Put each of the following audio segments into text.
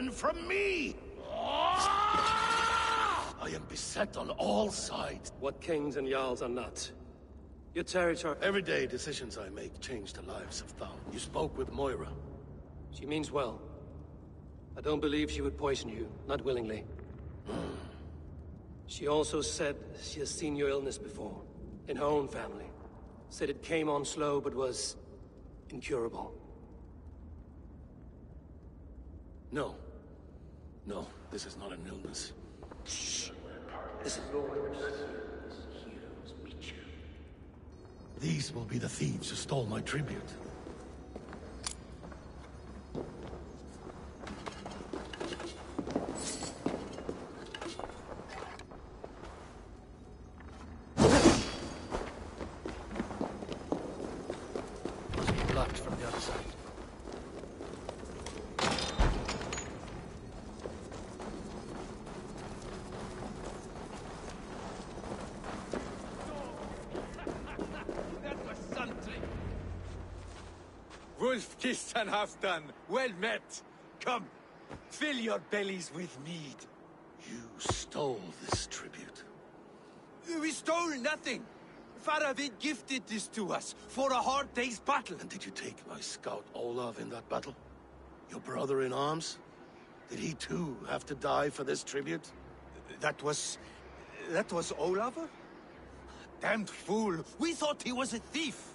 stolen from me! I am beset on all sides. What kings and jarls are not. Your territory... Everyday decisions I make change the lives of thousands. You spoke with Moira. She means well. I don't believe she would poison you, not willingly. She also said she has seen your illness before, in her own family. Said it came on slow, but was incurable. No. No, this is not an illness. Shh. This is These will be the thieves who stole my tribute. Must be blocked from the other side. Wolf kissed and half done. Well met. Come, fill your bellies with mead. You stole this tribute. We stole nothing. Faravid gifted this to us for a hard day's battle. And did you take my scout Olav in that battle? Your brother in arms? Did he too have to die for this tribute? That was Olav? Damned fool. We thought he was a thief.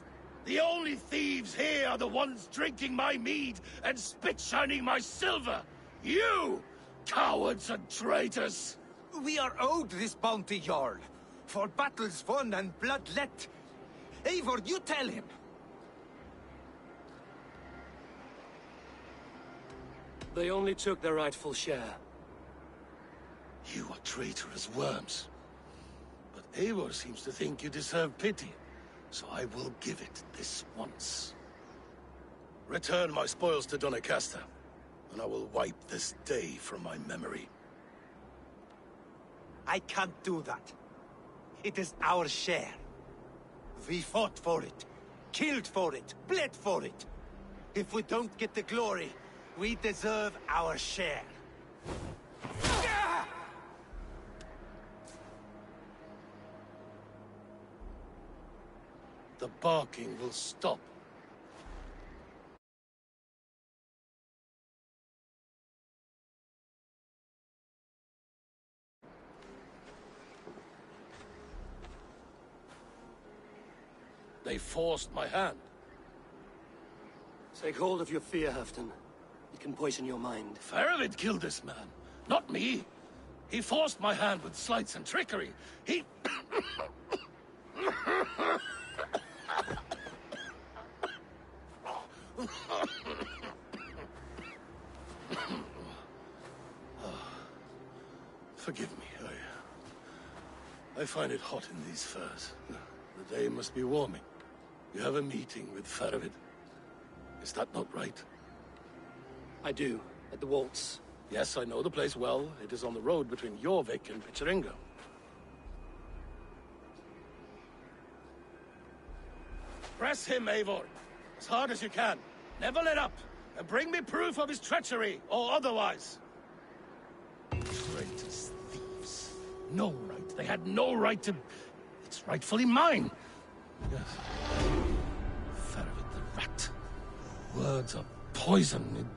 The only thieves here are the ones drinking my mead and spit-shining my silver! You! Cowards and traitors! We are owed this bounty, Jarl. For battles won and blood let. Eivor, you tell him. They only took their rightful share. You are traitorous worms. But Eivor seems to think you deserve pity. So I will give it this once. Return my spoils to Doncaster, and I will wipe this day from my memory. I can't do that. It is our share. We fought for it, killed for it, bled for it. If we don't get the glory, we deserve our share. The barking will stop. They forced my hand. Take hold of your fear, Halfdan. It can poison your mind. Faravid killed this man, not me. He forced my hand with sleights and trickery. He... Forgive me, I find it hot in these furs. The day must be warming. You have a meeting with Faravid. Is that not right? I do, at the waltz. Yes, I know the place well. It is on the road between Jorvik and Picheringa. Press him, Eivor, as hard as you can. Never let up, and bring me proof of his treachery, or otherwise. Traitors, thieves. No right. They had no right to... It's rightfully mine. Yes. Faravid the rat. Words are poison.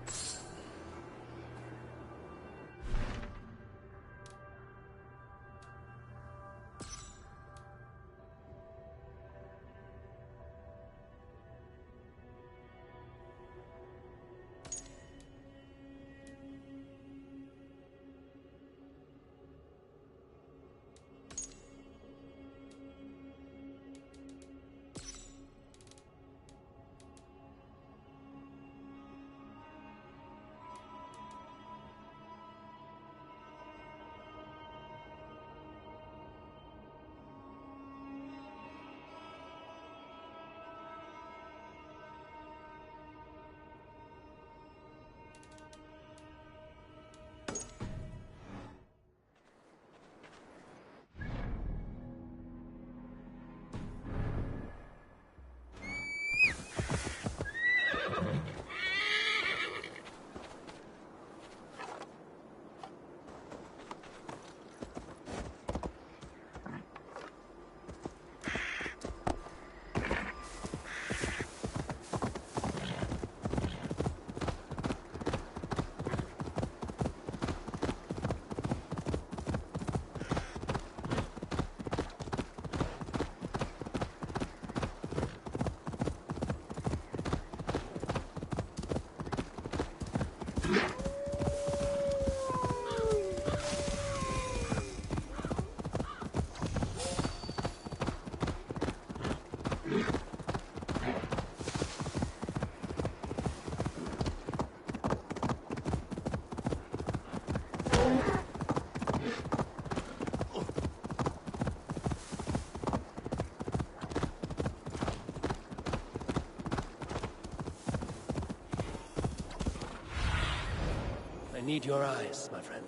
need your eyes, my friend.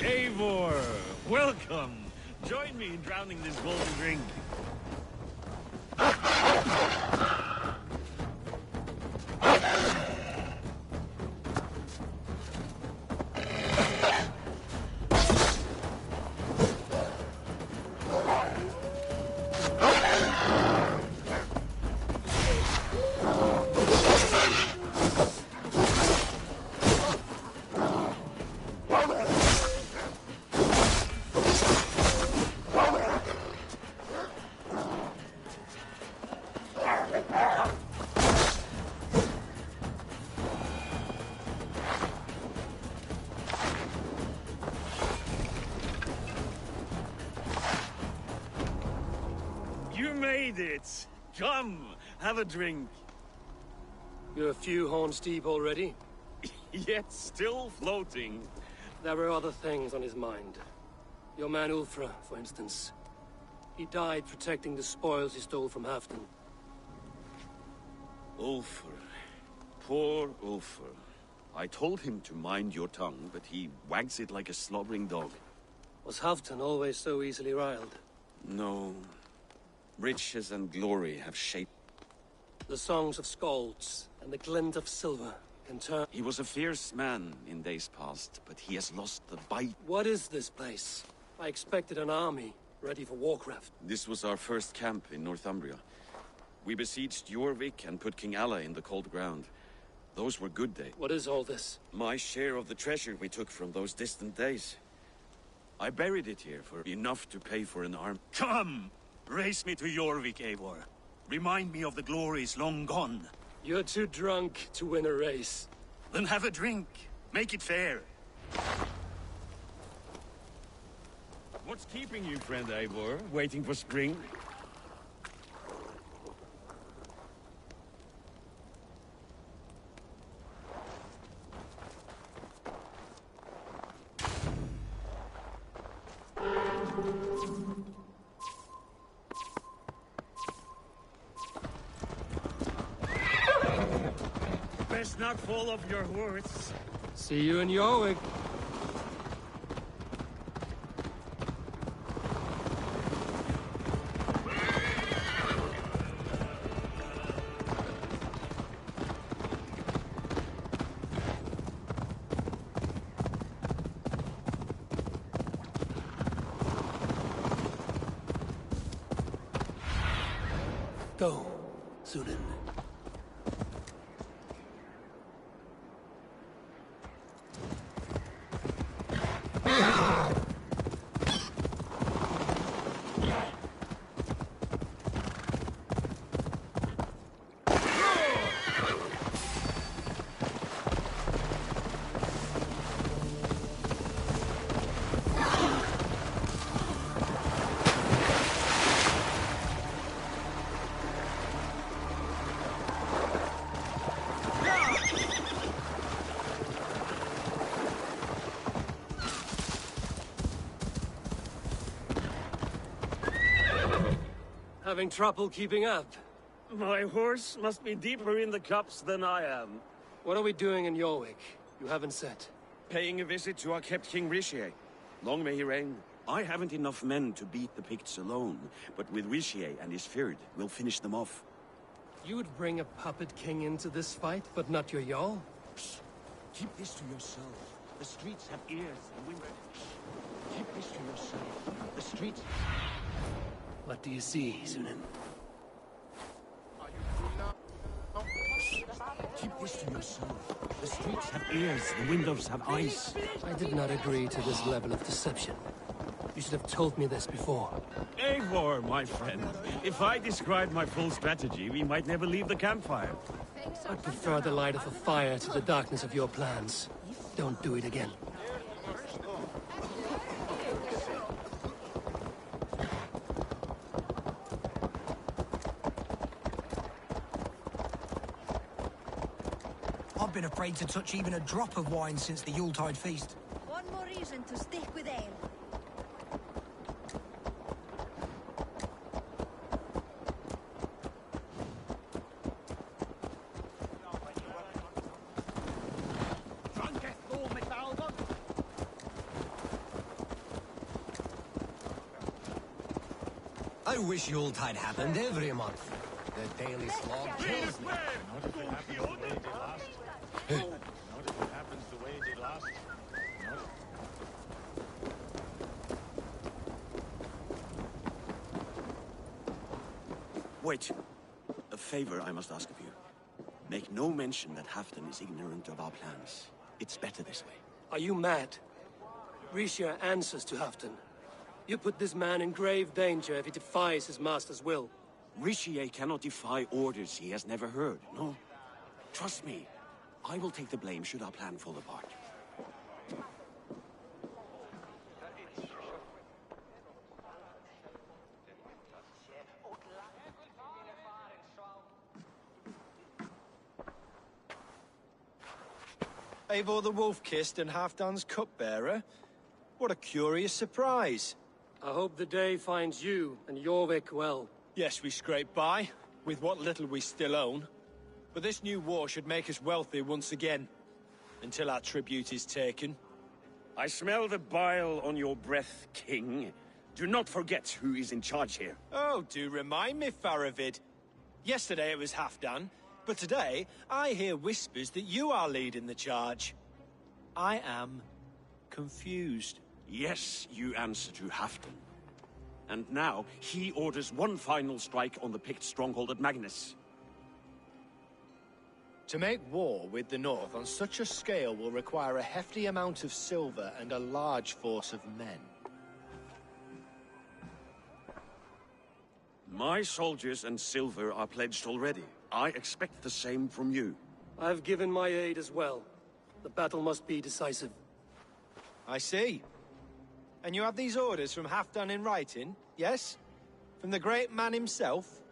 Eivor, welcome. Join me in drowning this golden drink. You made it! Come, have a drink. You're a few horns deep already. Yet still floating. There were other things on his mind. Your man Ulfra, for instance. He died protecting the spoils he stole from Halfdan. Ulfr. Poor Ulfr. I told him to mind your tongue, but he wags it like a slobbering dog. Was Halfdan always so easily riled? No. Riches and glory have shaped... The songs of skalds and the glint of silver can turn... He was a fierce man in days past, but he has lost the bite. What is this place? I expected an army, ready for warcraft. This was our first camp in Northumbria. We besieged Jorvik and put King Alla in the cold ground. Those were good days. What is all this? My share of the treasure we took from those distant days. I buried it here for enough to pay for an arm. Come! Race me to Jorvik, Eivor. Remind me of the glories long gone. You're too drunk to win a race. Then have a drink. Make it fair. What's keeping you, friend Eivor? Waiting for spring? Best not fall off your horse. See you in Jorvik. Go, Sunan. Having trouble keeping up? My horse must be deeper in the cups than I am. What are we doing in Jorvik? You haven't said. Paying a visit to our kept King Rishi. Long may he reign. I haven't enough men to beat the Picts alone, but with Rishi and his Fyrd, we'll finish them off. You would bring a puppet king into this fight, but not your Jarl? Keep this to yourself. The streets have ears and windows. Keep this to yourself. The streets... What do you see, Sunan? Keep this to yourself. The streets have ears, the windows have eyes. I did not agree to this level of deception. You should have told me this before. Eivor, my friend. If I described my full strategy, we might never leave the campfire. I prefer the light of a fire to the darkness of your plans. Don't do it again. I've been afraid to touch even a drop of wine since the Yuletide feast. more reason to stick with ale. I wish Yuletide happened every month. The daily slog kills me. Not if it happens the way it did last. Not if it happens the way it did last. Not Wait. A favor I must ask of you. Make no mention that Halfdan is ignorant of our plans. It's better this way. Are you mad? Risha answers to Halfdan. You put this man in grave danger if he defies his master's will. Richier cannot defy orders he has never heard, no? Trust me. I will take the blame should our plan fall apart. Eivor the Wolf-Kissed and Halfdan's cupbearer? What a curious surprise. I hope the day finds you and Jorvik well. Yes, we scrape by, with what little we still own. But this new war should make us wealthy once again. Until our tribute is taken. I smell the bile on your breath, King. Do not forget who is in charge here. Oh, do remind me, Faravid. Yesterday it was Halfdan, but today I hear whispers that you are leading the charge. I am confused. Yes, you answer to Halfdan. And now, he orders one final strike on the Pict stronghold at Magnus. To make war with the North on such a scale will require a hefty amount of silver and a large force of men. My soldiers and silver are pledged already. I expect the same from you. I've given my aid as well. The battle must be decisive. I see. And you have these orders from Halfdan in writing, yes? From the great man himself?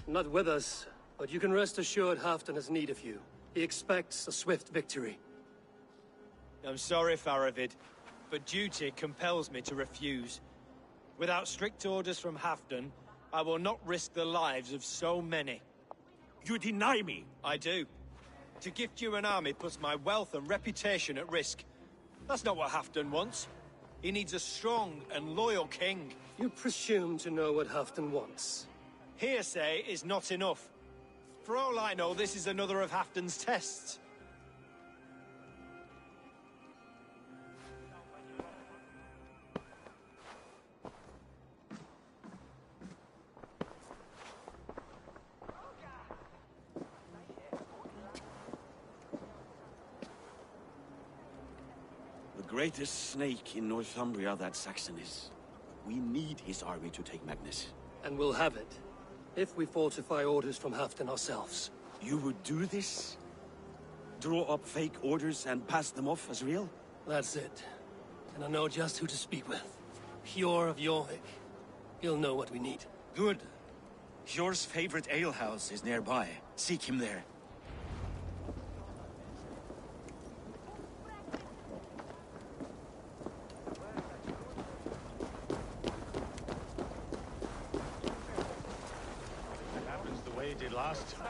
Not with us, but you can rest assured Halfdan has need of you. He expects a swift victory. I'm sorry, Faravid, but duty compels me to refuse. Without strict orders from Halfdan, I will not risk the lives of so many. You deny me! I do. To gift you an army puts my wealth and reputation at risk. That's not what Halfdan wants. He needs a strong and loyal king. You presume to know what Halfdan wants. Hearsay is not enough. For all I know, this is another of Halfdan's tests. The greatest snake in Northumbria that Saxon is. We need his army to take Magnus. And we'll have it, if we falsify orders from Halfdan ourselves. You would do this? Draw up fake orders and pass them off as real? That's it. And I know just who to speak with. Hjor of Jorvik. He'll know what we need. Good. Hjor's favorite alehouse is nearby. Seek him there. It happens the way it did last time.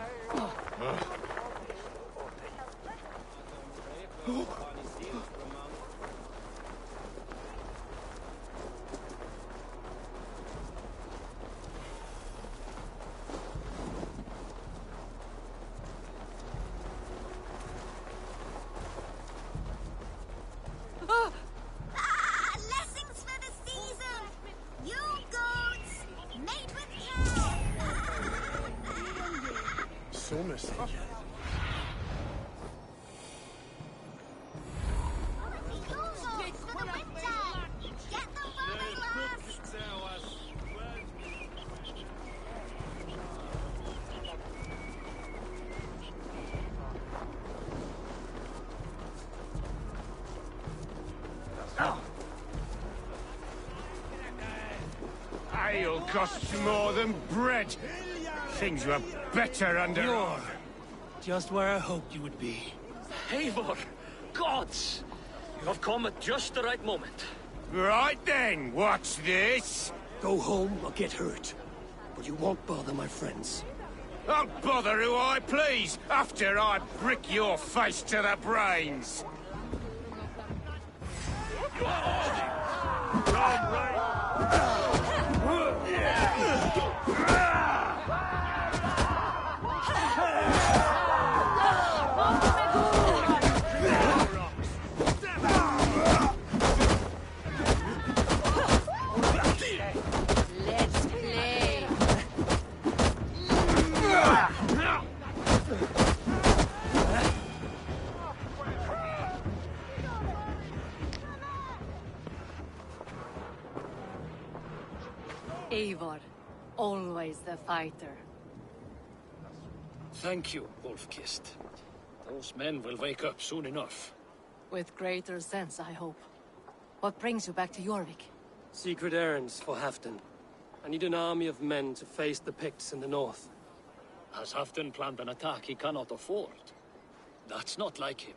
Blessings for the season! You goats, made with care! So messy. Go-goats for the winter! Get them while they last! Ale costs more than bread. Things were better under... Hjor! Just where I hoped you would be. Eivor! Gods! You have come at just the right moment. Right then, what's this? Go home or get hurt. But you won't bother my friends. I'll bother who I please, after I brick your face to the brains. Let's play. Eivor, always the fighter. Thank you, Wolf-Kissed. Those men will wake up soon enough. With greater sense, I hope. What brings you back to Jorvik? Secret errands for Halfdan. I need an army of men to face the Picts in the north. Has Halfdan planned an attack he cannot afford? That's not like him.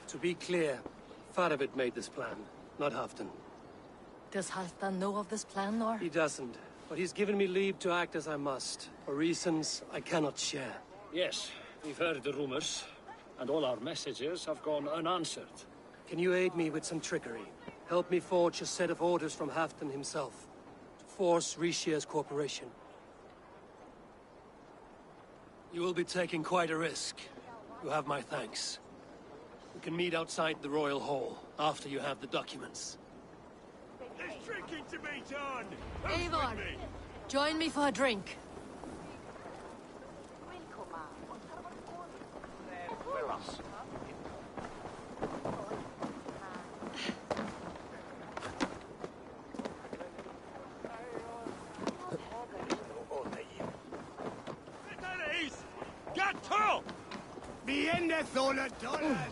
To be clear, Faravid made this plan, not Halfdan. Does Halfdan know of this plan, or? He doesn't, but he's given me leave to act as I must, for reasons I cannot share. Yes, we've heard the rumors, and all our messages have gone unanswered. Can you aid me with some trickery? Help me forge a set of orders from Halfdan himself, to force Rishia's corporation. You will be taking quite a risk. You have my thanks. We can meet outside the Royal Hall, after you have the documents. There's drinking to be done! Eivor, join me for a drink. Gatto! Viene sola donna!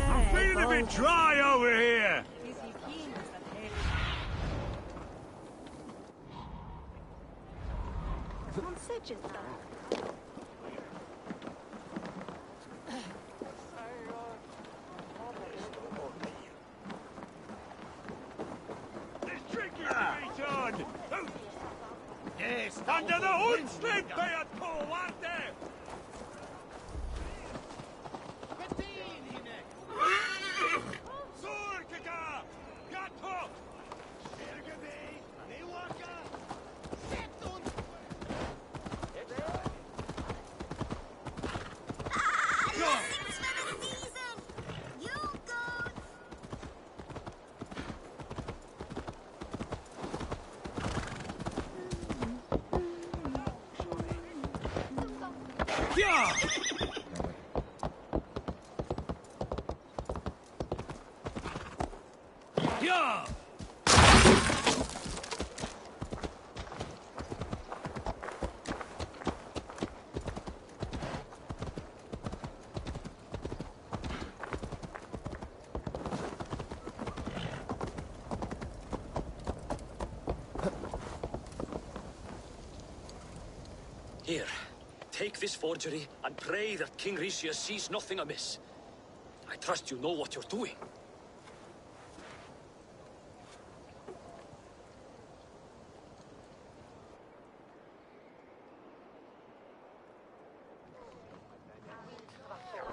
I'm feeling a bit dry over here! There's drinking to be done! Yes, under the hood slip they are tall, aren't they? Surkaka! Gatto! Ergebe! Newaka! Setun! Yeah! Yeah! Here, take this forgery and pray that King Rishia sees nothing amiss. I trust you know what you're doing.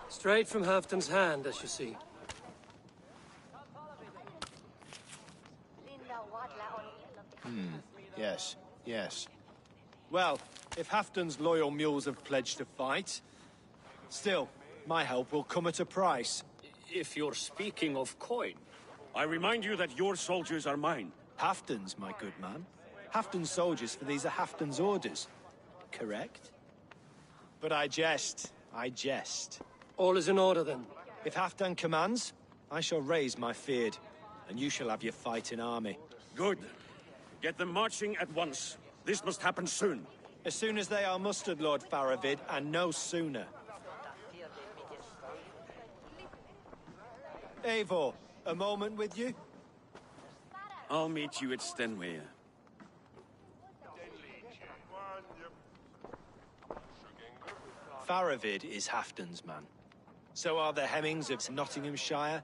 Straight from Halfdan's hand, as you see. Yes, yes. Well, if Halfdan's loyal mules have pledged to fight, still, my help will come at a price. If you're speaking of coin, I remind you that your soldiers are mine. Halfdan's, my good man. Halfdan's soldiers, for these are Halfdan's orders. Correct? But I jest. I jest. All is in order, then. If Halfdan commands, I shall raise my feared, and you shall have your fighting army. Good. Get them marching at once. This must happen soon. As soon as they are mustered, Lord Faravid, and no sooner. Eivor, a moment with you? I'll meet you at Stenway. Faravid is Halfdan's man. So are the Hemmings of Nottinghamshire,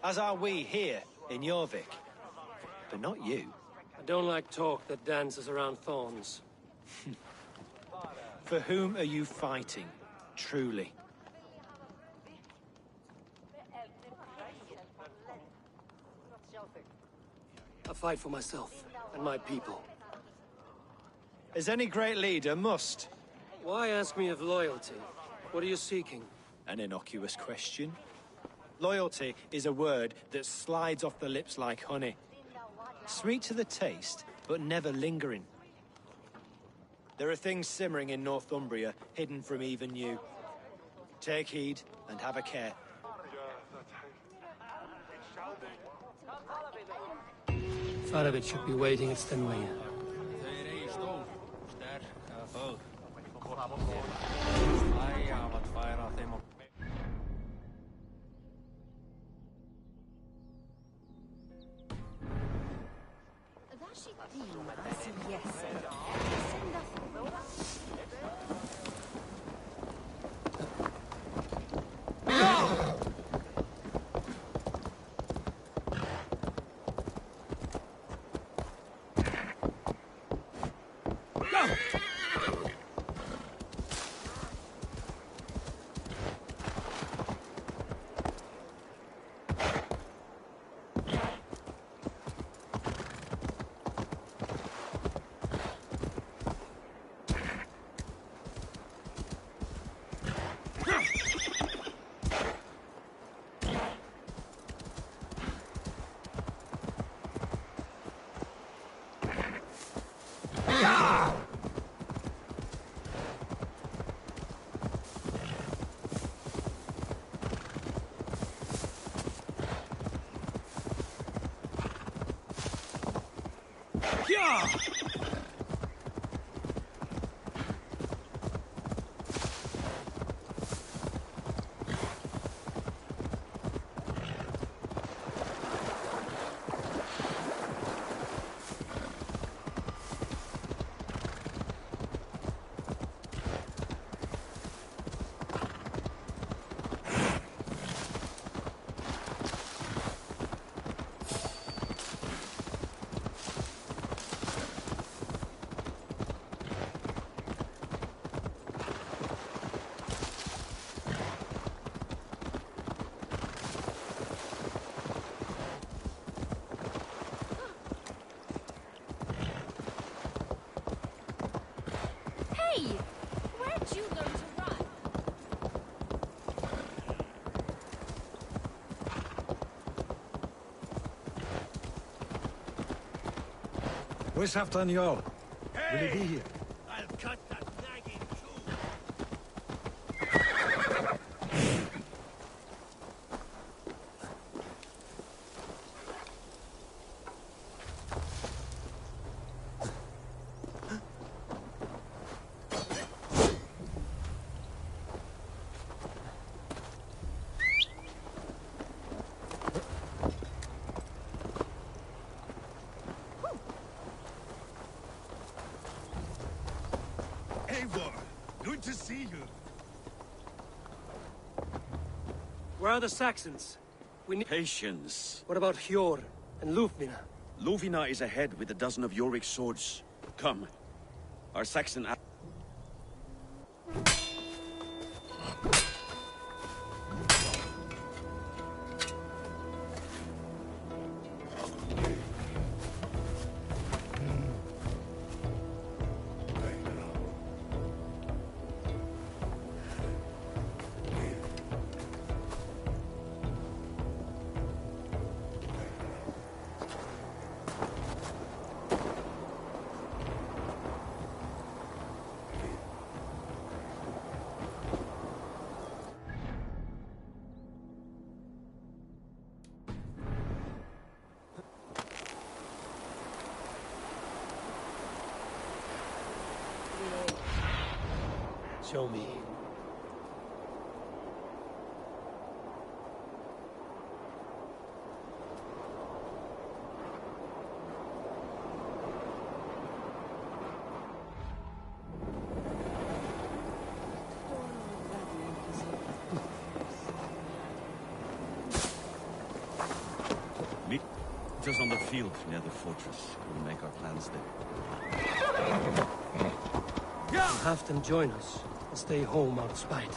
as are we here in Jorvik. But not you. I don't like talk that dances around thorns. For whom are you fighting, truly? I fight for myself and my people. As any great leader must. Why ask me of loyalty? What are you seeking? An innocuous question. Loyalty is a word that slides off the lips like honey. Sweet to the taste, but never lingering. There are things simmering in Northumbria, hidden from even you. Take heed and have a care. Faravid should be waiting at Stenway. Where'd you learn to run? Where's Halfdan Jarl? Will he be here? I'll cut that nagging too. Eivor, good to see you. Where are the Saxons? We need... Patience. What about Hjor and Lufvina? Luvina is ahead with a dozen of Jorvik's swords. Come. Our Saxon... Show me. Meet us on the field near the fortress. We'll make our plans there. You'll have to join us and stay home out of spite.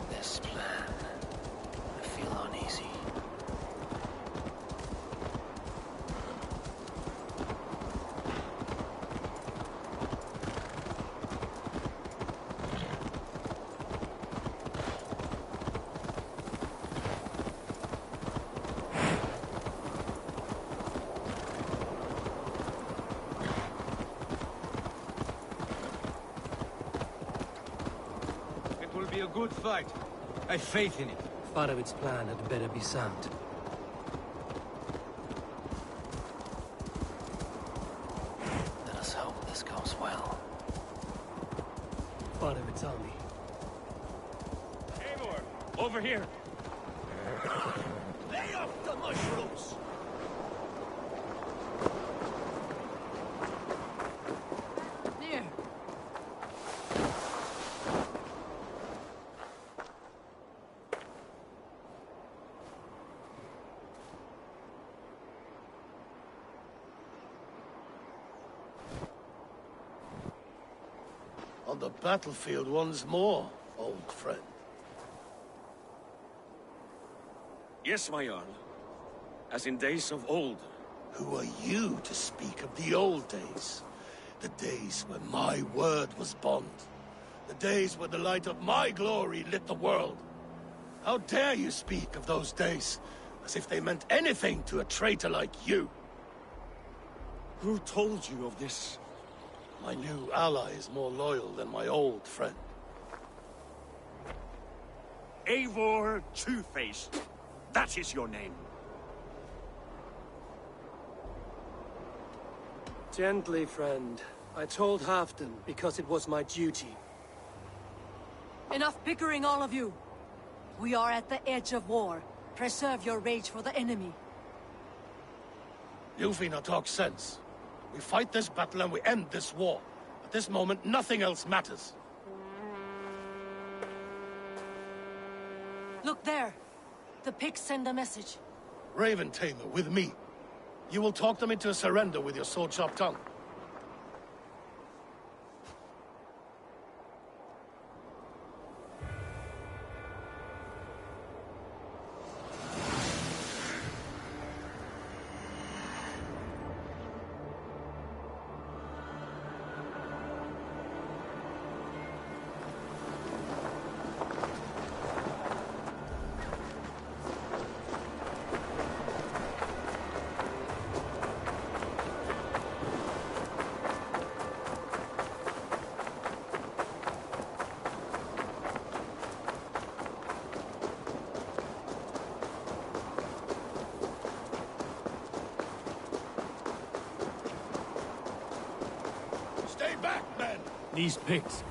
This plan. I feel uneasy. It will be a good fight. I have faith in it. Farovit's plan had better be sound. Let us hope this goes well. Farovit's army. Eivor, over here. Lay off the mushrooms! Near. On the battlefield once more, old friend. Yes, my Jarl. As in days of old. Who are you to speak of the old days? The days when my word was bond. The days when the light of my glory lit the world. How dare you speak of those days, as if they meant anything to a traitor like you? Who told you of this? My new ally is more loyal than my old friend. Eivor Two-Face. That is your name. Gently, friend. I told Halfdan because it was my duty. Enough bickering, all of you. We are at the edge of war. Preserve your rage for the enemy. Yufina talks sense. We fight this battle and we end this war. At this moment, nothing else matters. Look there. The pigs send a message. Raven Tamer, with me. You will talk them into a surrender with your sword-sharp tongue. Stay back, men! These pigs.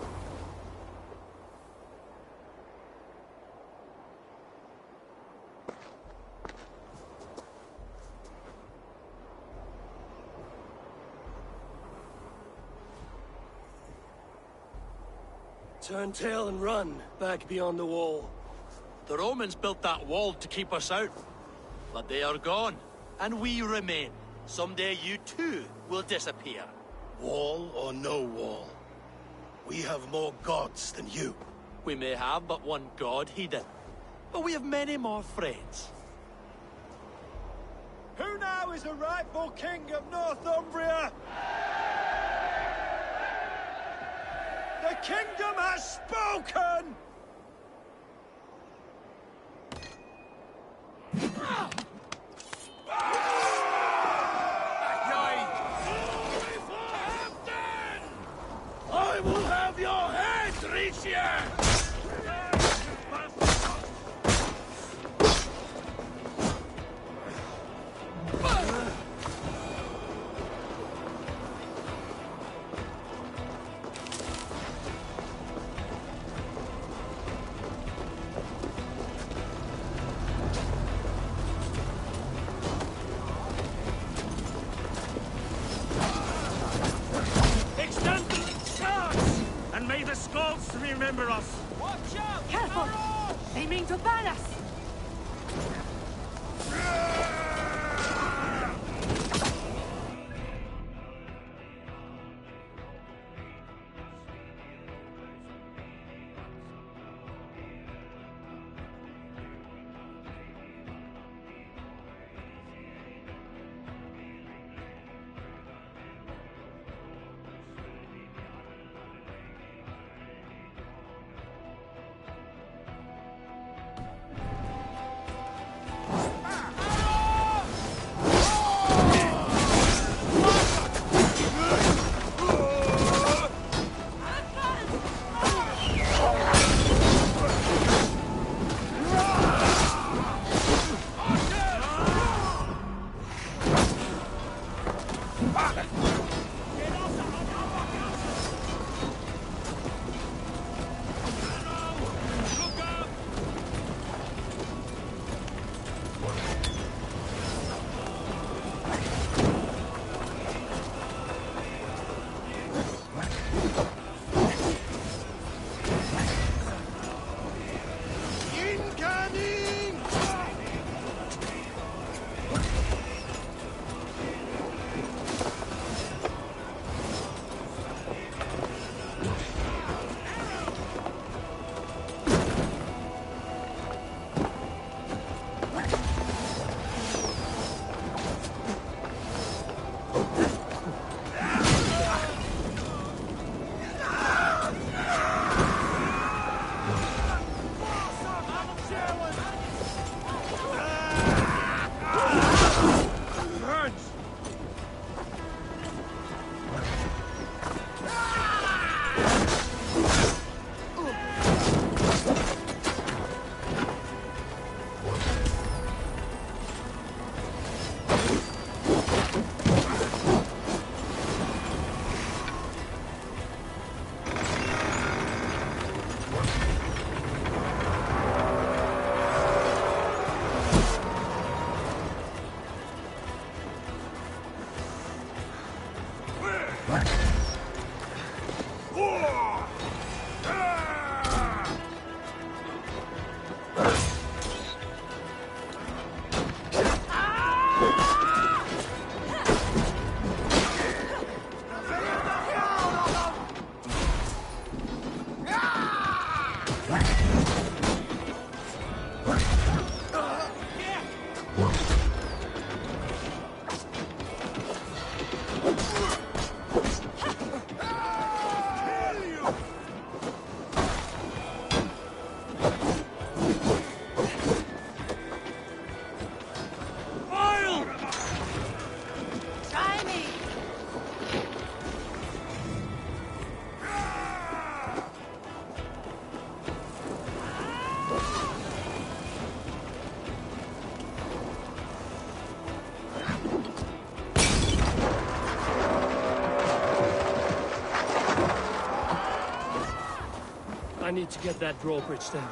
Turn tail and run, back beyond the wall. The Romans built that wall to keep us out. But they are gone, and we remain. Someday you too will disappear. Wall or no wall? We have more gods than you. We may have but one god, Heathen. But we have many more friends. Who now is the rightful king of Northumbria? The kingdom has spoken! I will have your head, Ricia! Extend the charge! And may the Skalds remember us! Watch out! Careful! They mean to ban us! I need to get that drawbridge down.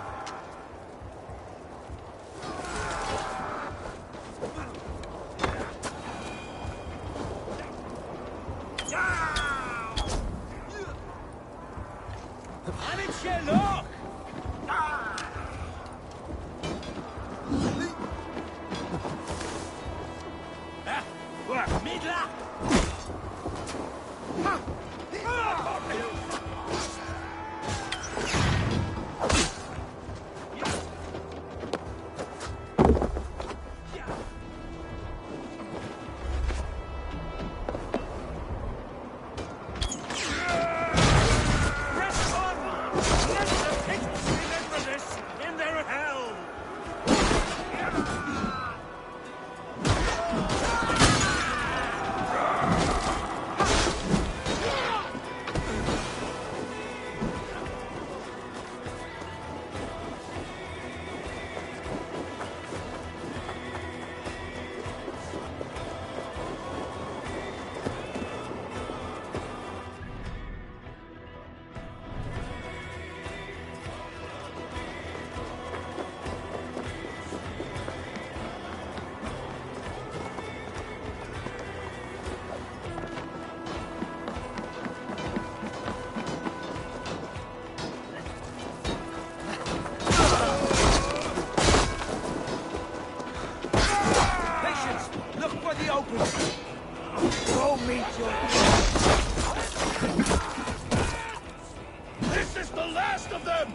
the last of them!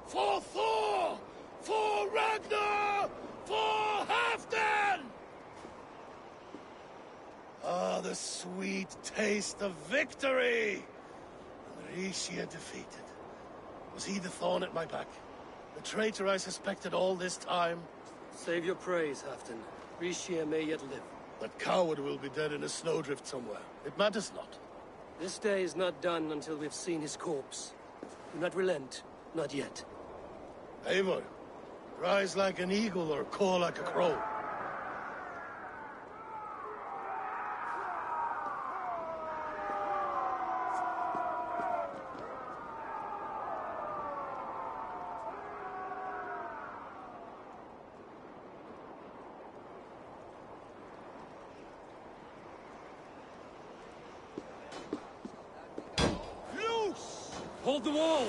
For Thor! For Ragnar! For Halfdan! Ah, the sweet taste of victory! Rishia defeated. Was he the thorn at my back? The traitor I suspected all this time? Save your praise, Halfdan. Rishia may yet live. That coward will be dead in a snowdrift somewhere. It matters not. This day is not done until we've seen his corpse. Do not relent. Not yet. Eivor, rise like an eagle or caw like a crow. Hold the wall!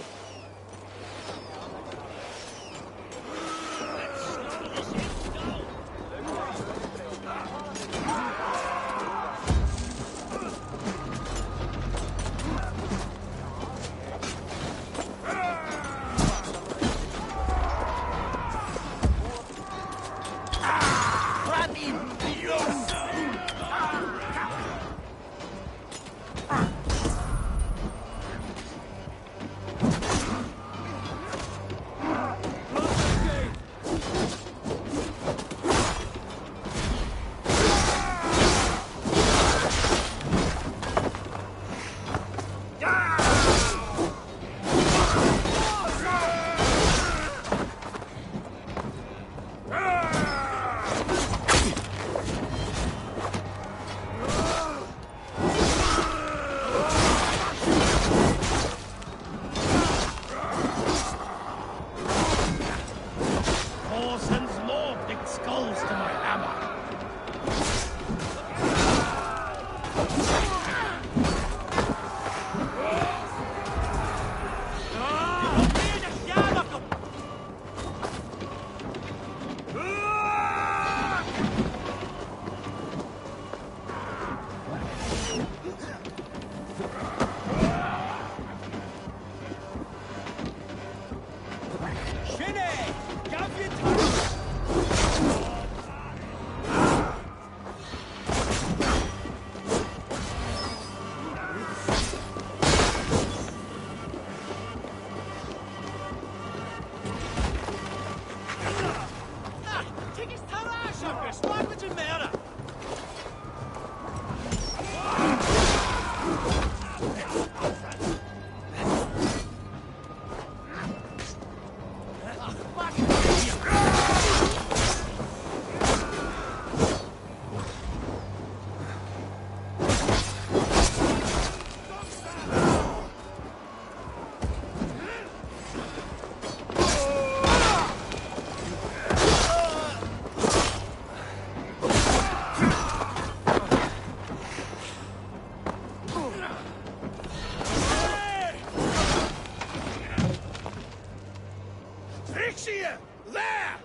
There!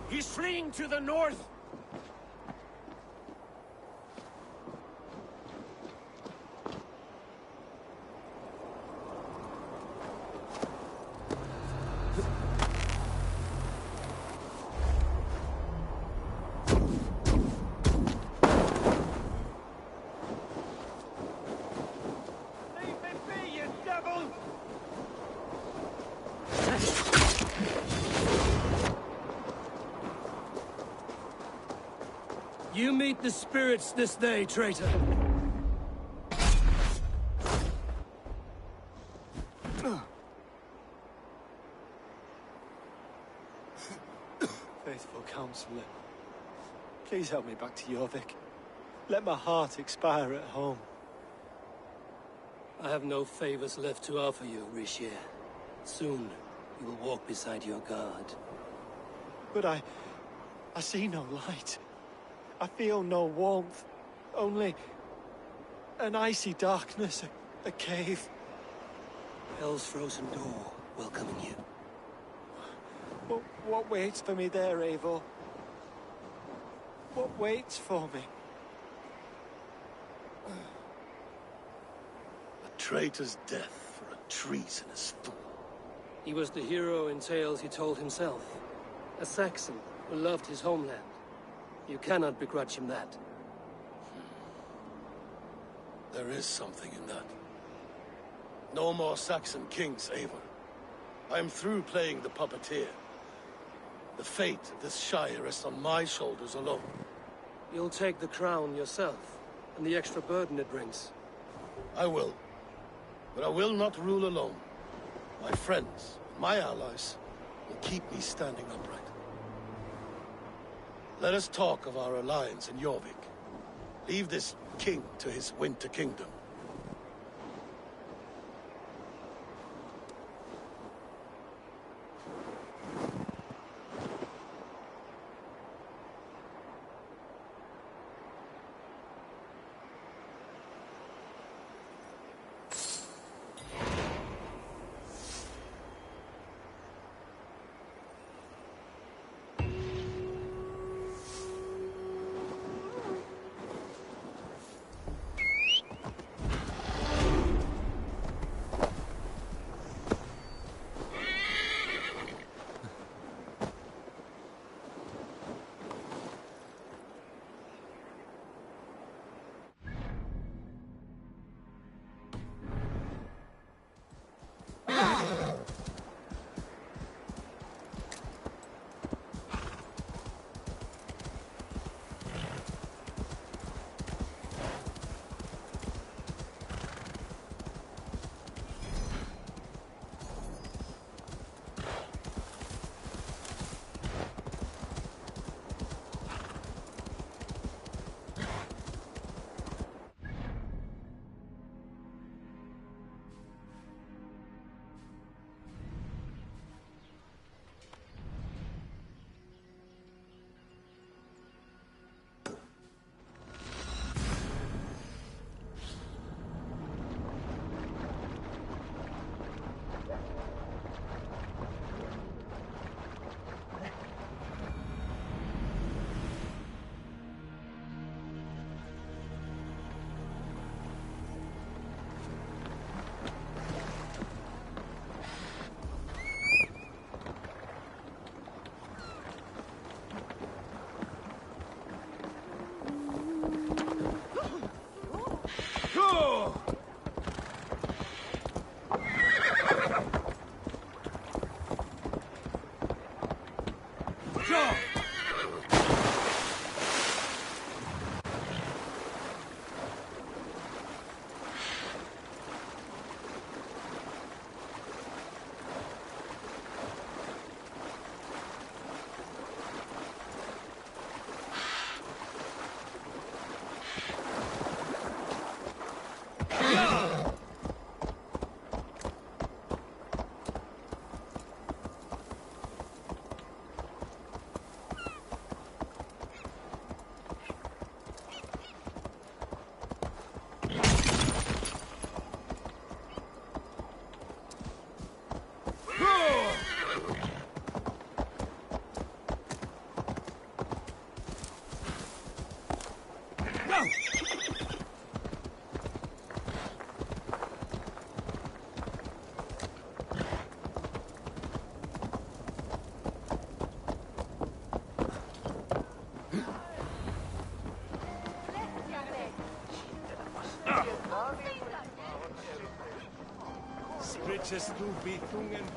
He's fleeing to the north! You meet the spirits this day, traitor. Faithful counselor, please help me back to Jorvik. Let my heart expire at home. I have no favors left to offer you, Rishir. Soon, you will walk beside your guard. But I see no light. I feel no warmth. Only an icy darkness, a cave. Hell's frozen door welcoming you. What waits for me there, Eivor? What waits for me? A traitor's death for a treasonous fool. He was the hero in tales he told himself. A Saxon who loved his homeland. You cannot begrudge him that. There is something in that. No more Saxon kings, Eivor. I am through playing the puppeteer. The fate of this Shire rests on my shoulders alone. You'll take the crown yourself, and the extra burden it brings. I will. But I will not rule alone. My friends, my allies, will keep me standing upright. Let us talk of our alliance in Jorvik. Leave this king to his winter kingdom.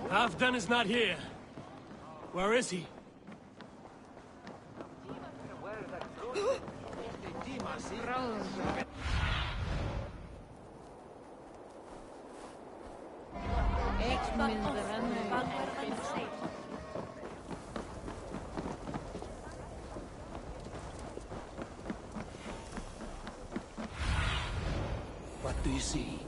Halfdan is not here. Where is he? What do you see?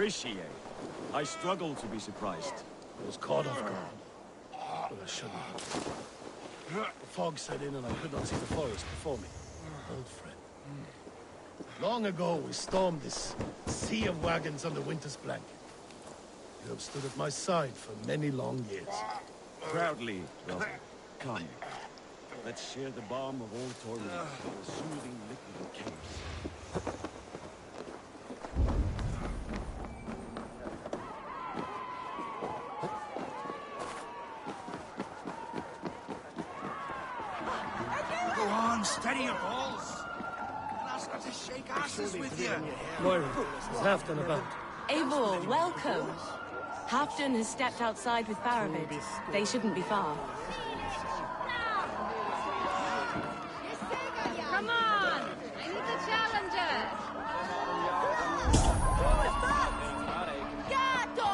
Richier. I struggle to be surprised. I was caught off guard, but I shouldn't have. The fog set in and I could not see the forest before me. Old friend. Long ago, we stormed this sea of wagons under winter's blanket. You have stood at my side for many long years. Proudly, brother. Come. Let's share the balm of all torment, the soothing liquid of chaos. Go on, steady your balls. And ask her to shake asses with you. Moira, is Halfdan about? Eivor, welcome. Halfdan has stepped outside with Baravid. They shouldn't be far. Come on! I need a challenger! Gato!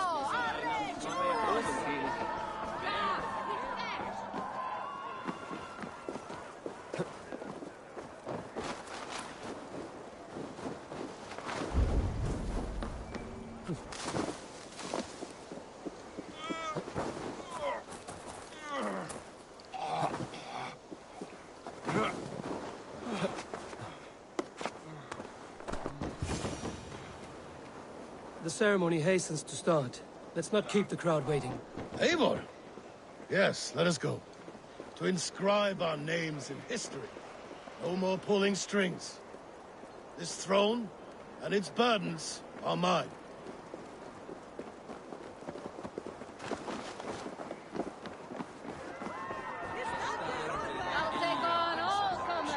The ceremony hastens to start. Let's not keep the crowd waiting. Eivor! Yes, let us go. To inscribe our names in history. No more pulling strings. This throne and its burdens are mine. I'll take on all comers!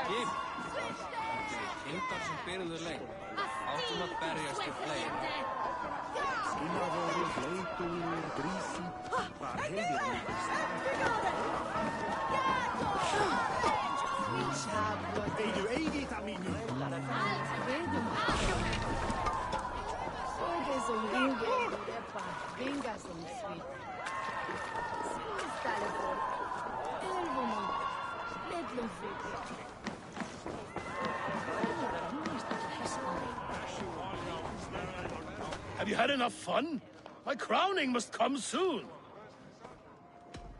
Have you had enough fun? My crowning must come soon.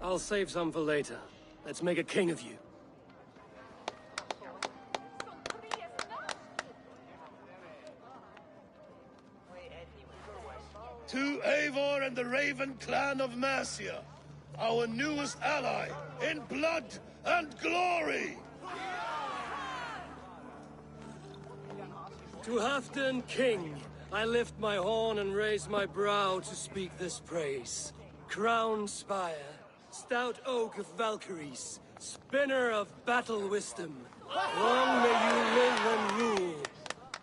I'll save some for later. Let's make a king of you. To Eivor and the Raven clan of Mercia, our newest ally in blood and glory! To Halfdan, king, I lift my horn and raise my brow to speak this praise. Crown spire, stout oak of Valkyries, spinner of battle wisdom. Long may you live and rule.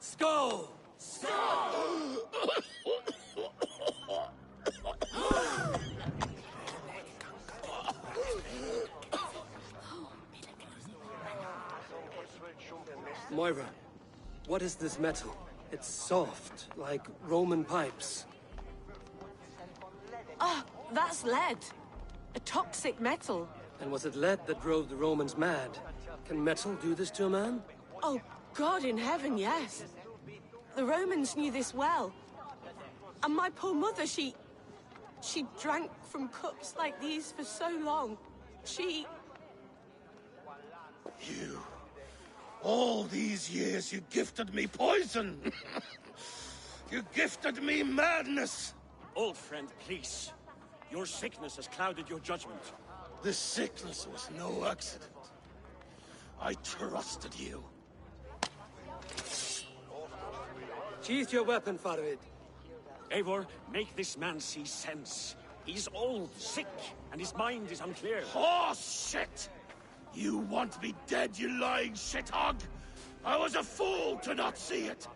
Skull! Moira, what is this metal? It's soft, like Roman pipes. Ah, that's lead. A toxic metal. And was it lead that drove the Romans mad? Can metal do this to a man? Oh, God in heaven, yes. The Romans knew this well. And my poor mother, she drank from cups like these for so long. You... All these years you gifted me poison! You gifted me madness! Old friend, please. Your sickness has clouded your judgment. This sickness was no accident. I trusted you. Sheath your weapon, Farid. Eivor, make this man see sense. He's old, sick, and his mind is unclear. Horse shit! You want me dead, you lying shithog? I was a fool to not see it!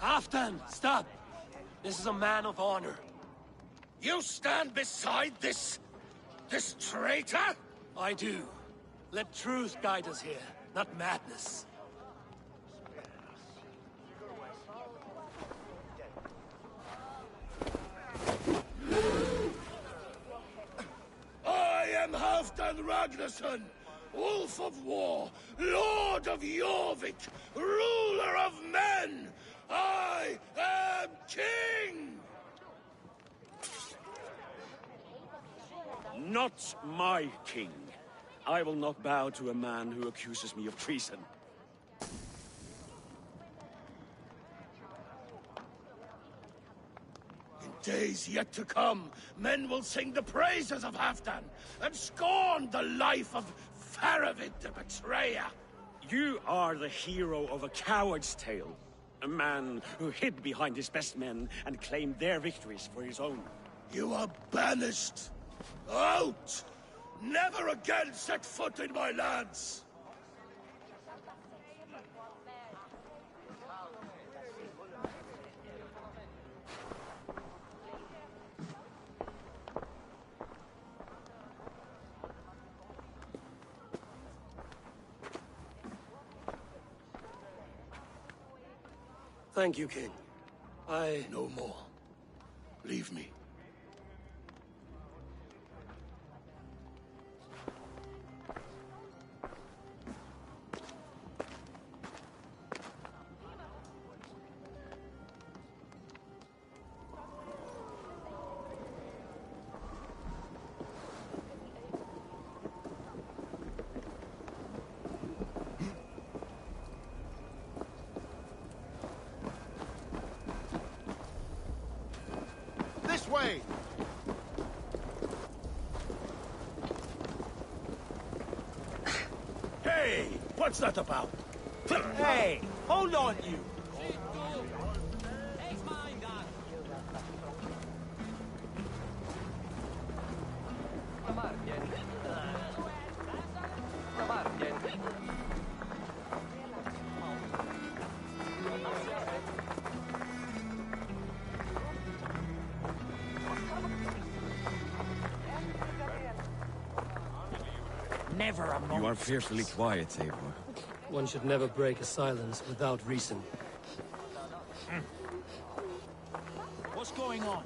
Halfdan, stop! This is a man of honor. You stand beside this traitor? I do. Let truth guide us here, not madness. I am Halfdan Ragnarsson, Wolf of war, Lord of Jorvik, ruler of men! I am king! Not my king. I will not bow to a man who accuses me of treason. In days yet to come, men will sing the praises of Halfdan and scorn the life of Faravid the betrayer. You are the hero of a coward's tale. A man who hid behind his best men and claimed their victories for his own. You are banished. Out! Never again set foot in my lands! Thank you, King. No more. Leave me. This way! Hey! What's that about? Hey! Hold on, you! Never a moment. You are fearfully quiet, Eivor. One should never break a silence without reason. What's going on?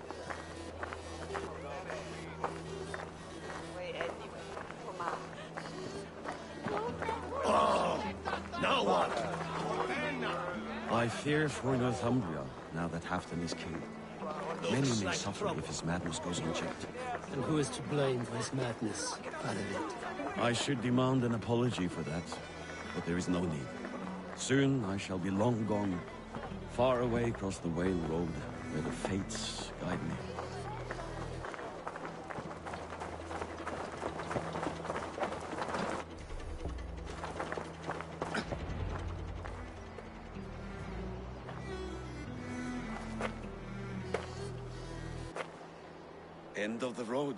Now what? I fear for Northumbria, now that Halfdan is king. Many may suffer if his madness goes unchecked. And who is to blame for his madness, Faravid? I should demand an apology for that, but there is no need. Soon I shall be long gone, far away across the Whale Road, where the fates guide me. End of the road.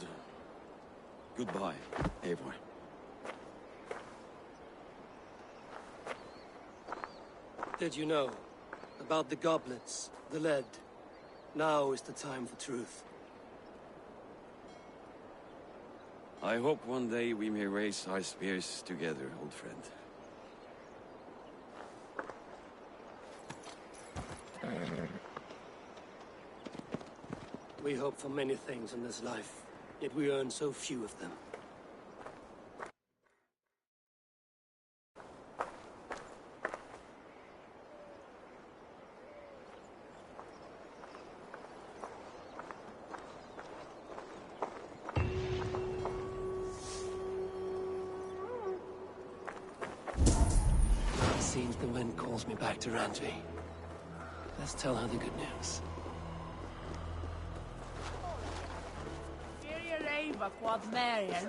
Goodbye, Eivor. Did you know about the goblets, the lead? Now is the time for truth. I hope one day we may raise our spears together, old friend. We hope for many things in this life, yet we earn so few of them. It seems the wind calls me back to Randvi. Let's tell her the good news. Quad Marion.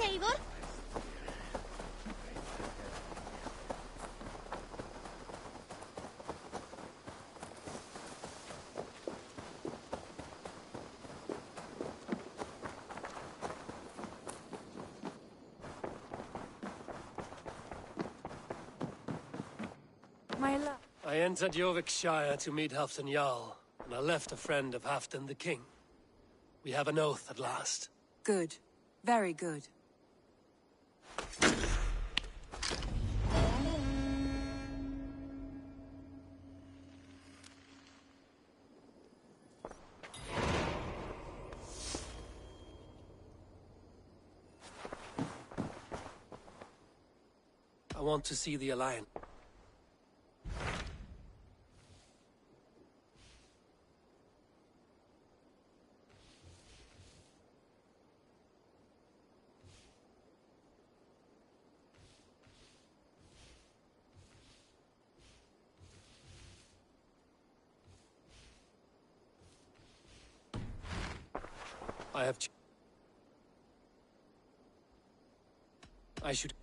Eivor? My love. I entered Jorvikshire to meet Halfdan Jarl, and I left a friend of Halfdan the King. We have an oath at last. Good. Very good. I want to see the Alliance. I should...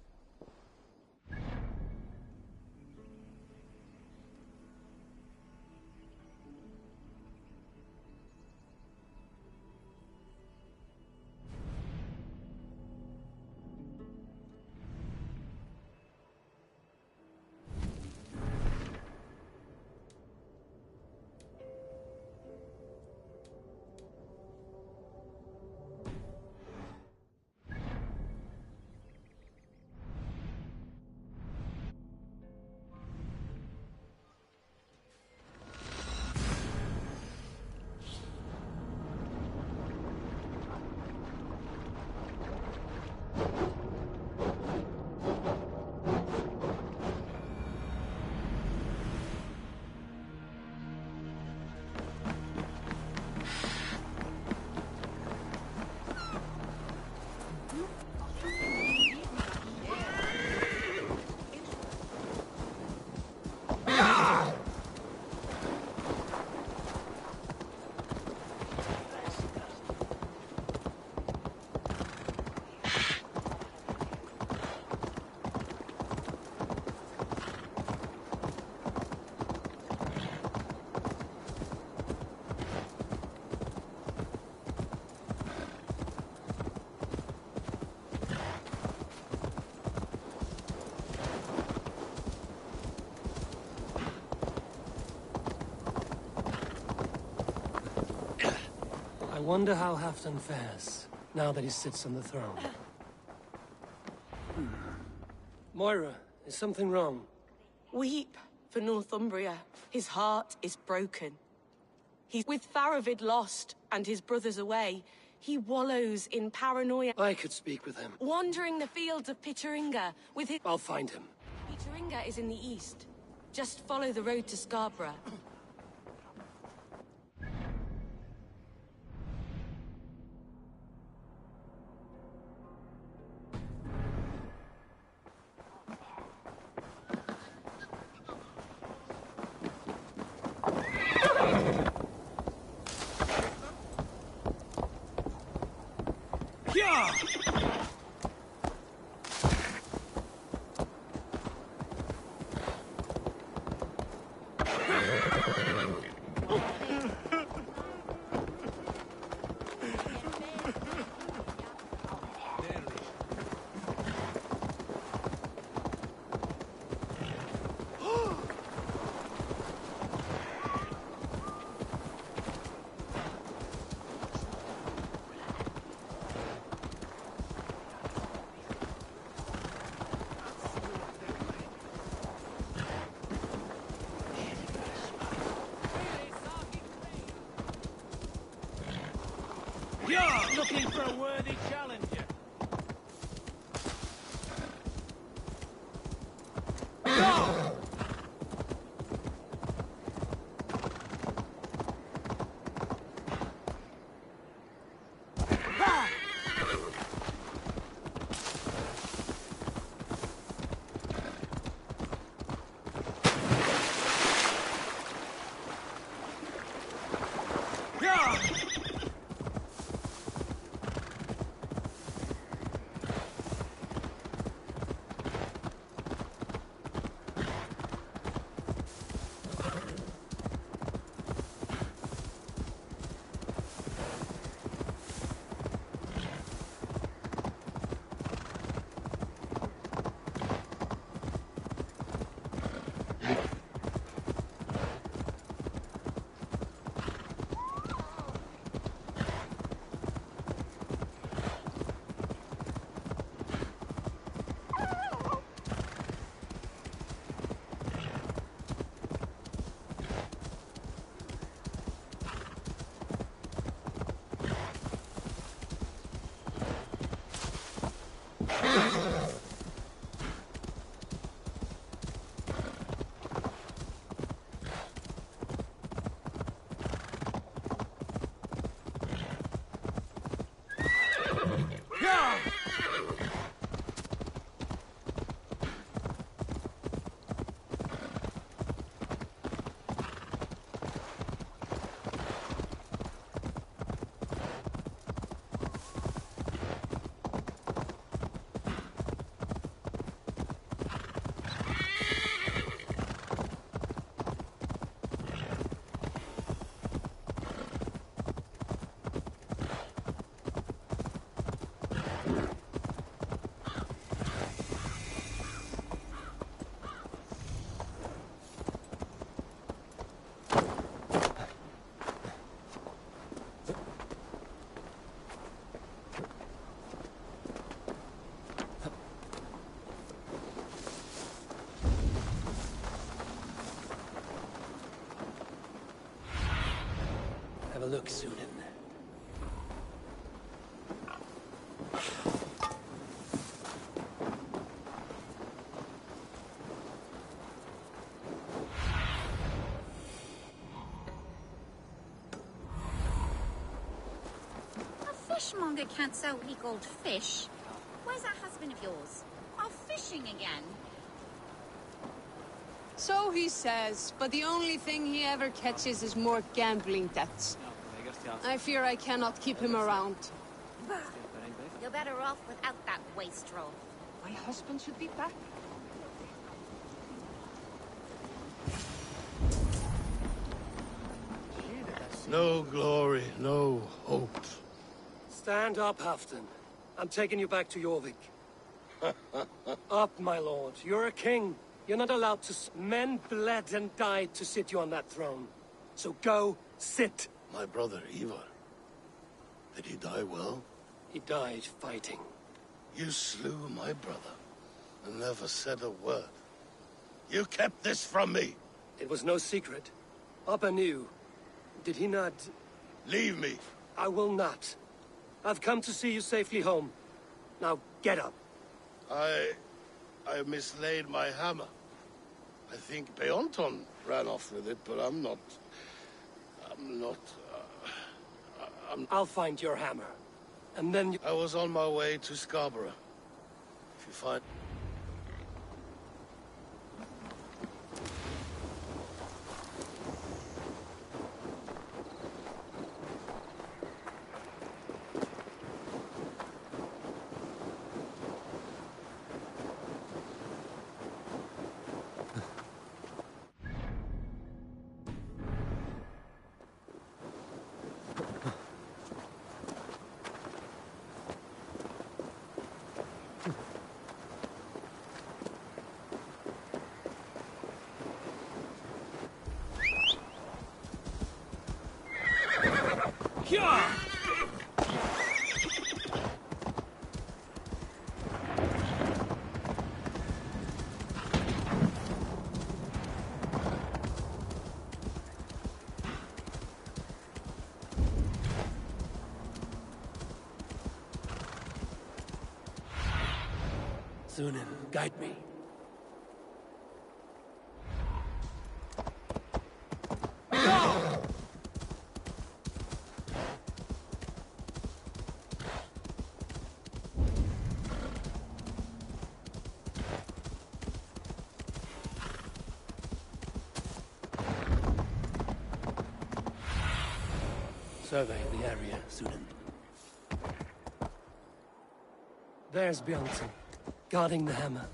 I wonder how Halfdan fares, now that he sits on the throne. Moira, is something wrong? Weep for Northumbria. His heart is broken. He's with Faravid lost and his brothers away. He wallows in paranoia. I could speak with him. Wandering the fields of Pitteringa with his... I'll find him. Pitteringa is in the east. Just follow the road to Scarborough. Looking for a worthy challenger. have a look, Sunan. A fishmonger can't sell weak old fish. Where's that husband of yours? Off fishing again? So he says, but the only thing he ever catches is more gambling debts. I fear I cannot keep him around. Bah. You're better off without that wastrel. My husband should be back. No glory, no hope. Stand up, Halfdan. I'm taking you back to Jorvik. Up, my lord. You're a king. You're not allowed to... Men bled and died to sit you on that throne. So go, sit. My brother, Ivar. Did he die well? He died fighting. You slew my brother and never said a word. You kept this from me. It was no secret. Appa knew. Did he not... Leave me. I will not. I've come to see you safely home. Now, get up. I mislaid my hammer. I think Beonton ran off with it, but I'm not... I'll find your hammer. And then... I was on my way to Scarborough. If you find... Sunan, guide me. Survey the area, Sunan. There's Bjornsson, guarding the hammer.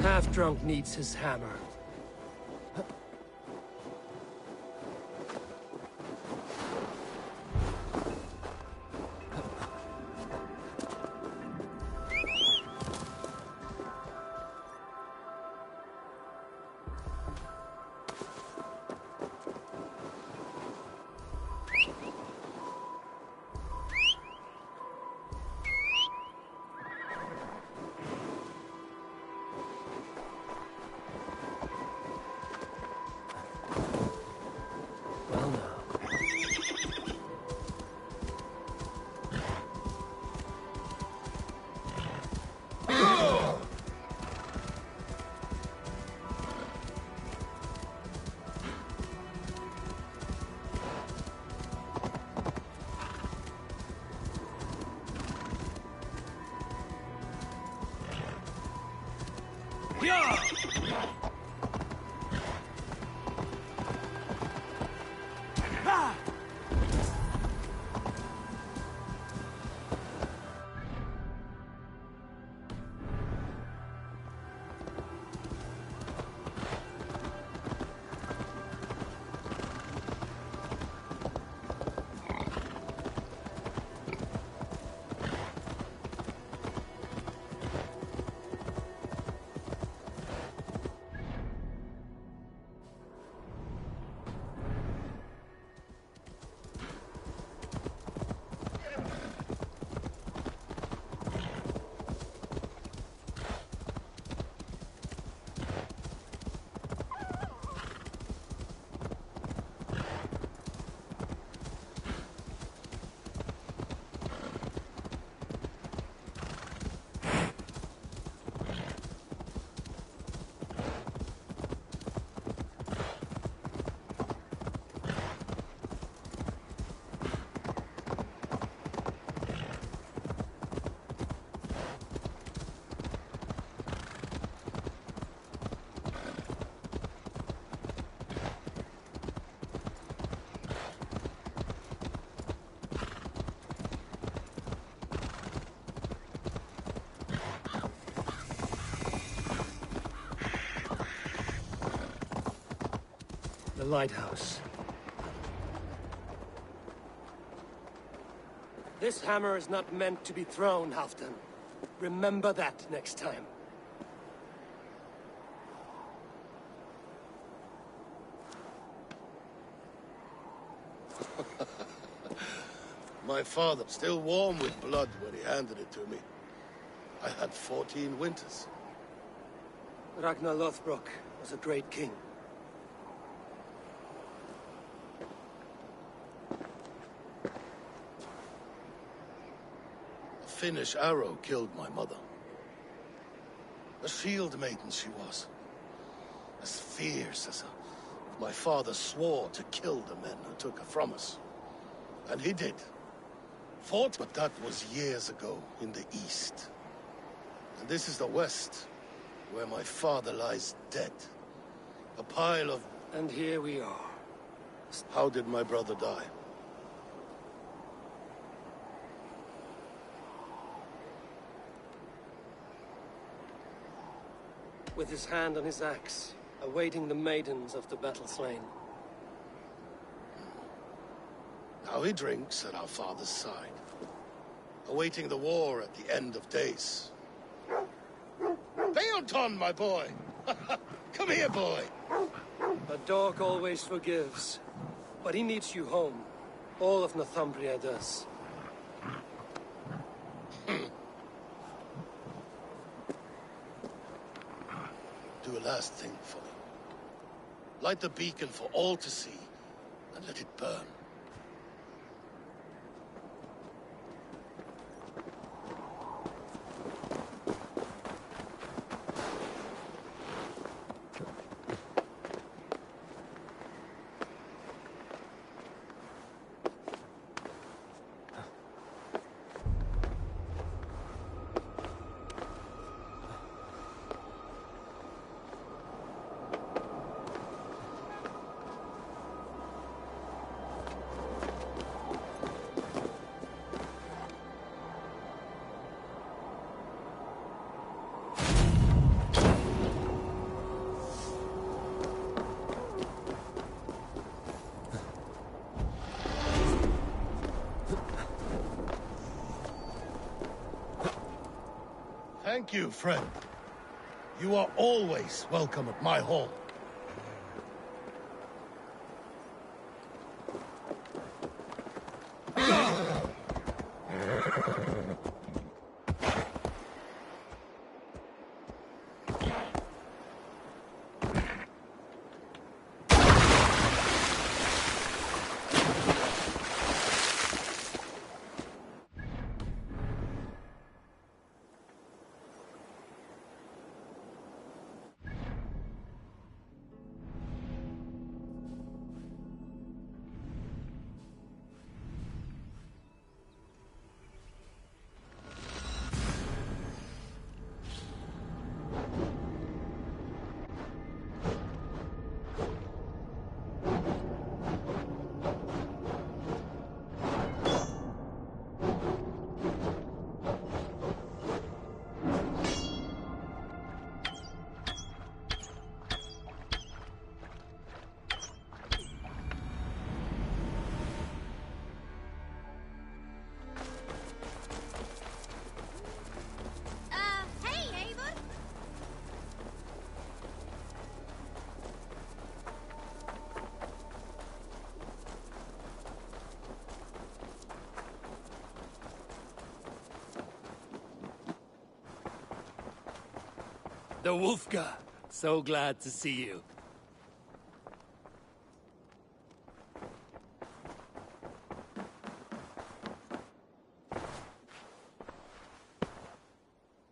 Half-drunk needs his hammer. lighthouse. This hammer is not meant to be thrown, Halfdan. Remember that next time. My father, still warm with blood when he handed it to me. I had 14 winters. Ragnar Lothbrok was a great king. A Finnish arrow killed my mother. A shield maiden she was. As fierce as my father swore to kill the men who took her from us. And he did. Fought, but that was years ago in the east. And this is the west, where my father lies dead. A pile of... And here we are. How did my brother die? With his hand on his axe, awaiting the maidens of the battle slain. Now he drinks at our father's side, awaiting the war at the end of days. Beoton, my boy! Come here, boy! A dog always forgives, but he needs you home. All of Northumbria does. Do a last thing for me. Light the beacon for all to see, and let it burn. Thank you, friend. You are always welcome at my hall. The Wolfga. So glad to see you.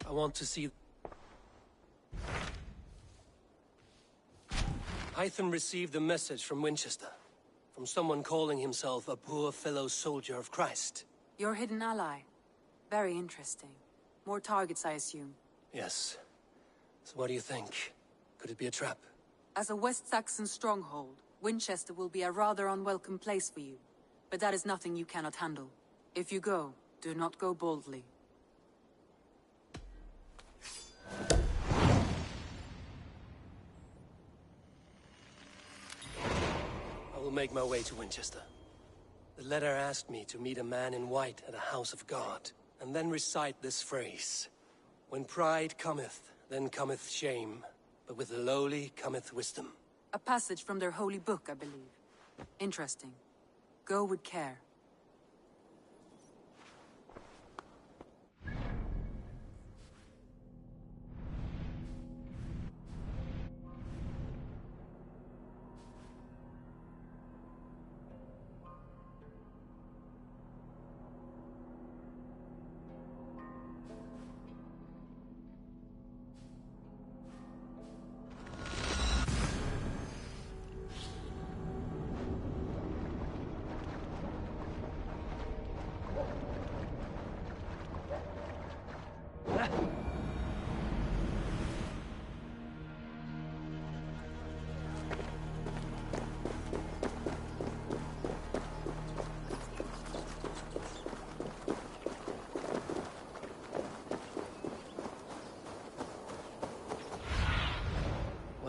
I want to see... Hytham received a message from Winchester. From someone calling himself a poor fellow soldier of Christ. Your hidden ally. Very interesting. More targets, I assume. Yes. So what do you think? Could it be a trap? As a West Saxon stronghold, Winchester will be a rather unwelcome place for you. But that is nothing you cannot handle. If you go, do not go boldly. will make my way to Winchester. The letter asked me to meet a man in white at a house of God, and then recite this phrase. When pride cometh, then cometh shame, but with the lowly cometh wisdom. A passage from their holy book, I believe. Interesting. Go with care.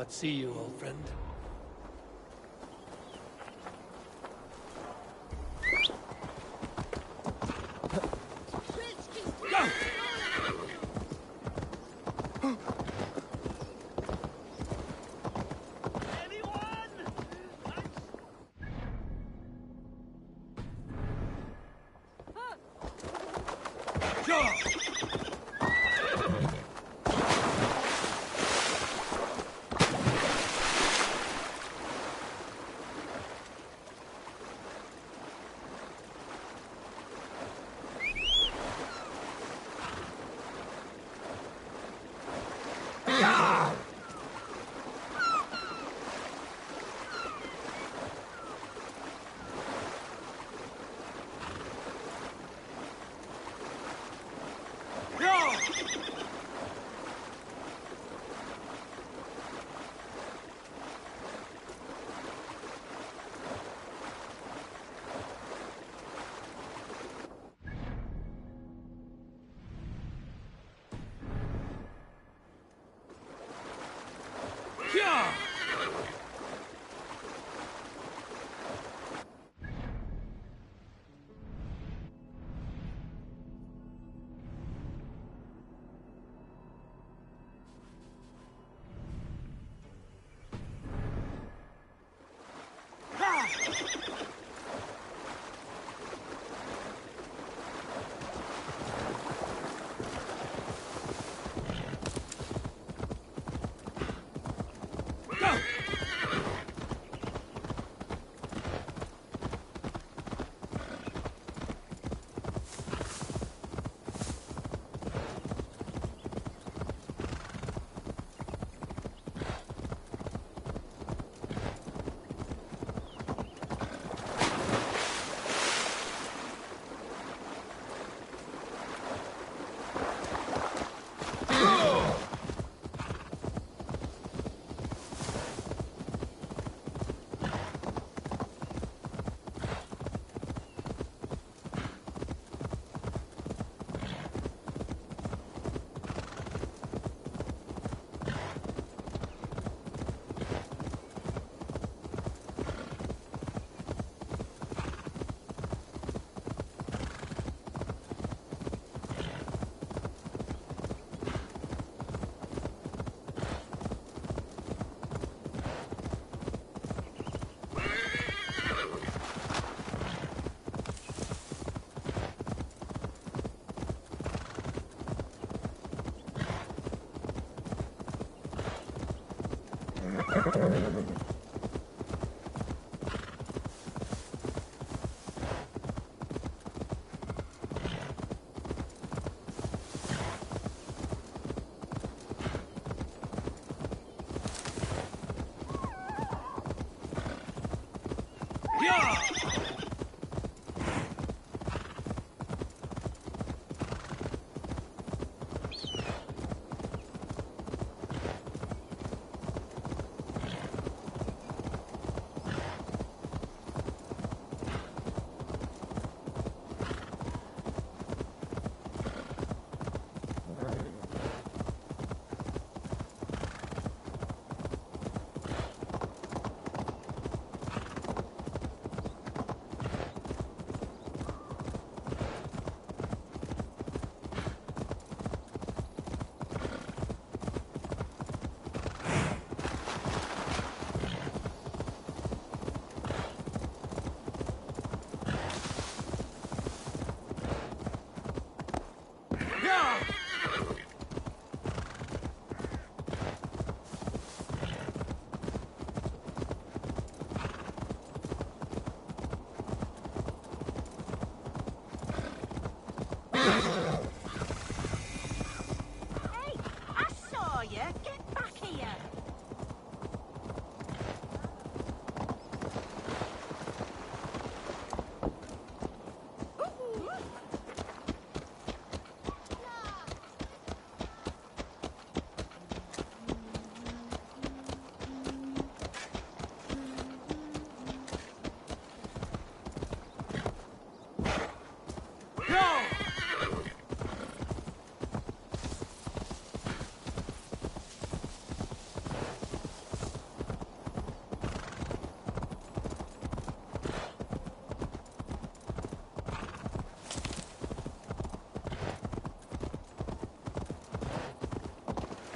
What see you, old friend?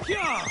Yeah!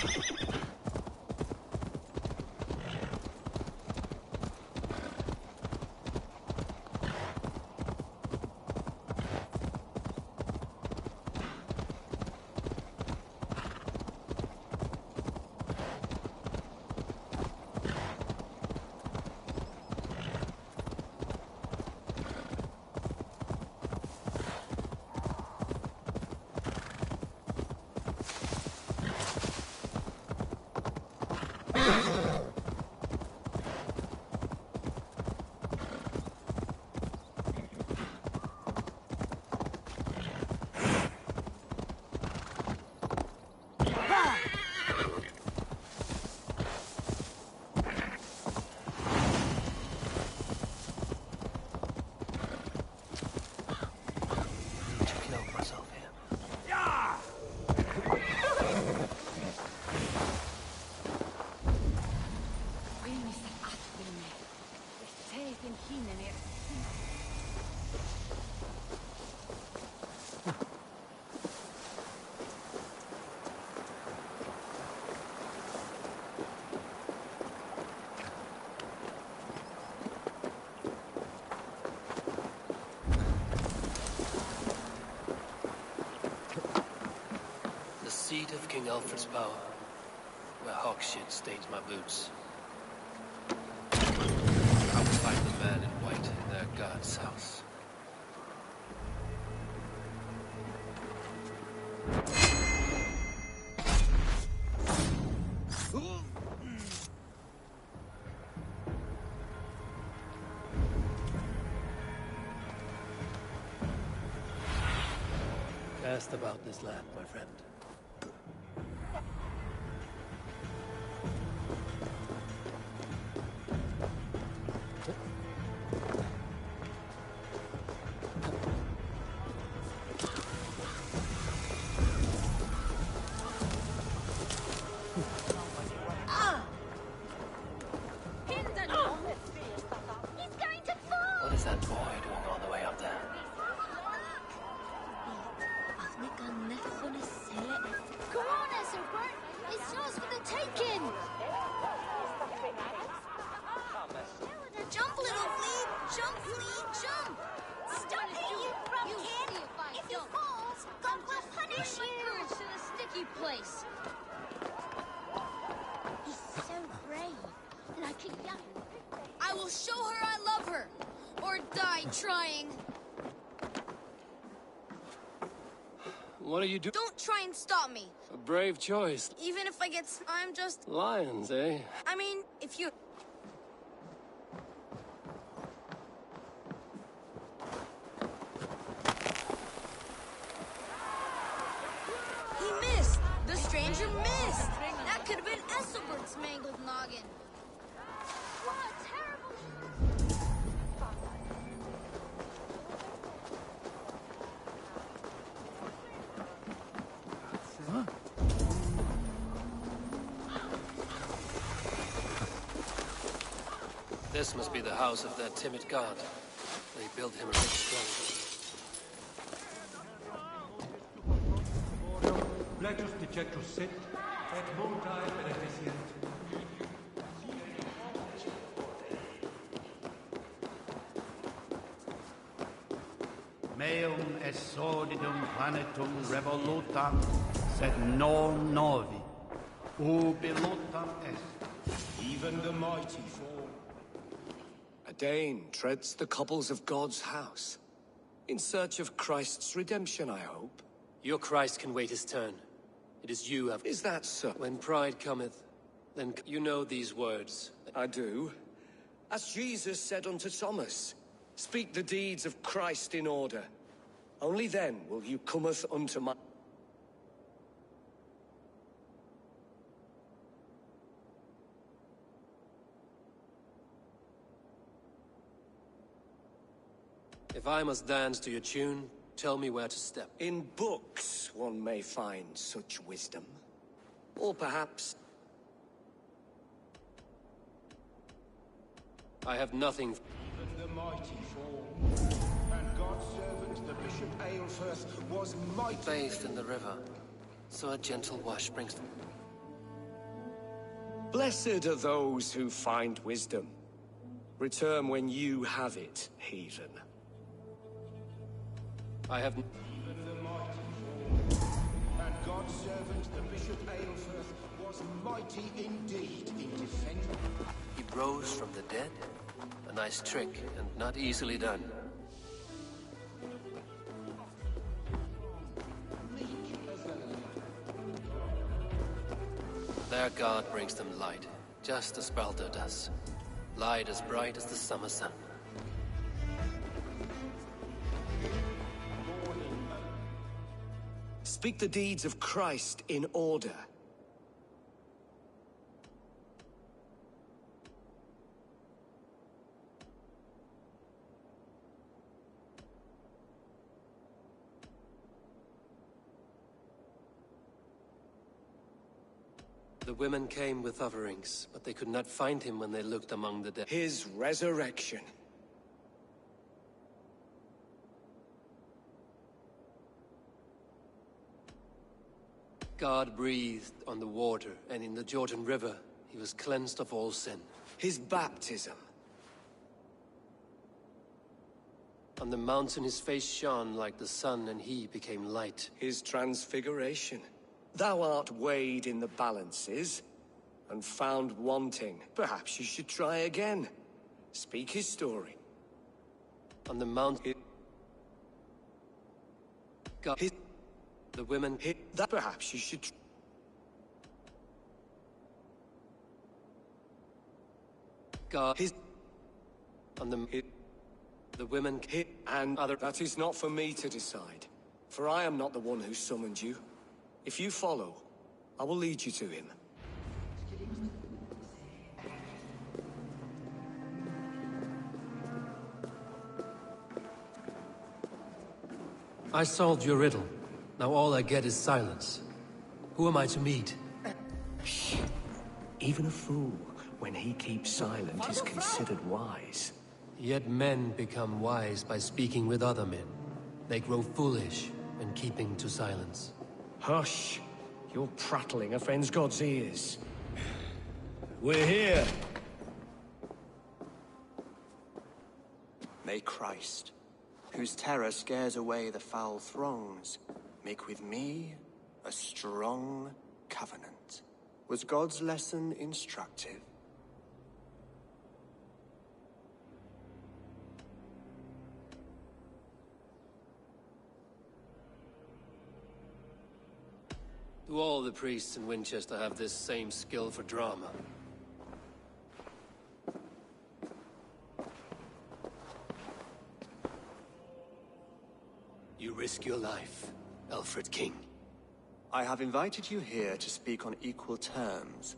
Seat of King Alfred's power, where hawk shit stains my boots. I will find the man in white in their god's house. Cast about this land, my friend. What is that boy doing all the way up there? Come on, Ethelbert! It's yours for the taking! Jump, little flea! Jump, flea, jump! Stop it, you broke kid! If he falls, God will punish you! My courage to the sticky place! He's so brave, like a young... I will show her I love her! Or die trying! What are you doing? Don't try and stop me! A brave choice. Even if I get... I'm just... Lions, eh? I mean, if you... He missed! The stranger missed! That could have been Esselbert's mangled noggin. What a terrible... This must be the house of that timid god. They built him a rich stronghold. Plecus dejectus sit, et multae beneficient. Meum est sordidum planetum revolutam, sed non novi. Ubi lutam est. Even the mighty fall. A Dane treads the cobbles of God's house. In search of Christ's redemption, I hope. Your Christ can wait his turn. It is you have... Is that so? When pride cometh, then you know these words. I do. As Jesus said unto Thomas, speak the deeds of Christ in order. Only then will you cometh unto my... If I must dance to your tune, tell me where to step. In books one may find such wisdom. Or perhaps... I have nothing... Even the mighty fall. And God's servant, the Bishop Aelfirth, was mighty... Bathed in the river, so a gentle wash brings... Blessed are those who find wisdom. Return when you have it, heathen. I have... And God's servant, the Bishop Aelfirth, was mighty indeed in defending. He rose from the dead? A nice trick, and not easily done. Their god brings them light, just as Baldur does. Light as bright as the summer sun. Speak the deeds of Christ in order. The women came with offerings, but they could not find him when they looked among the dead. His resurrection. God breathed on the water, and in the Jordan River, he was cleansed of all sin. His baptism. On the mountain his face shone like the sun, and he became light. His transfiguration. Thou art weighed in the balances, and found wanting. Perhaps you should try again. Speak his story. On the mountain... God... The women... That perhaps you should... God... On the... The women... And other... That is not for me to decide. For I am not the one who summoned you. If you follow, I will lead you to him. I solved your riddle. Now all I get is silence. Who am I to meet? Shh. Even a fool, when he keeps silent, is considered wise. Yet men become wise by speaking with other men. They grow foolish when keeping to silence. Hush! Your prattling offends God's ears. We're here! May Christ, whose terror scares away the foul throngs, make with me a strong covenant. Was God's lesson instructive? Do all the priests in Winchester have this same skill for drama? You risk your life, Alfred King. I have invited you here to speak on equal terms.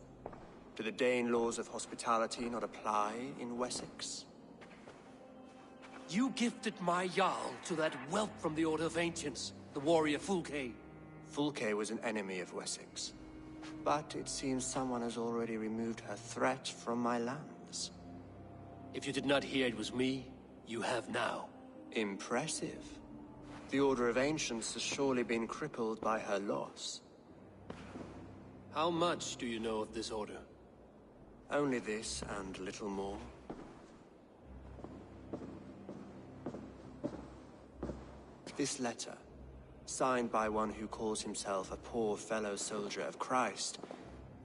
Do the Dane laws of hospitality not apply in Wessex? You gifted my Jarl to that whelp from the Order of Ancients, the warrior Fulke. Fulke was an enemy of Wessex. But it seems someone has already removed her threat from my lands. If you did not hear it was me, you have now. Impressive. The Order of Ancients has surely been crippled by her loss. How much do you know of this order? Only this and little more. This letter, signed by one who calls himself a poor fellow soldier of Christ,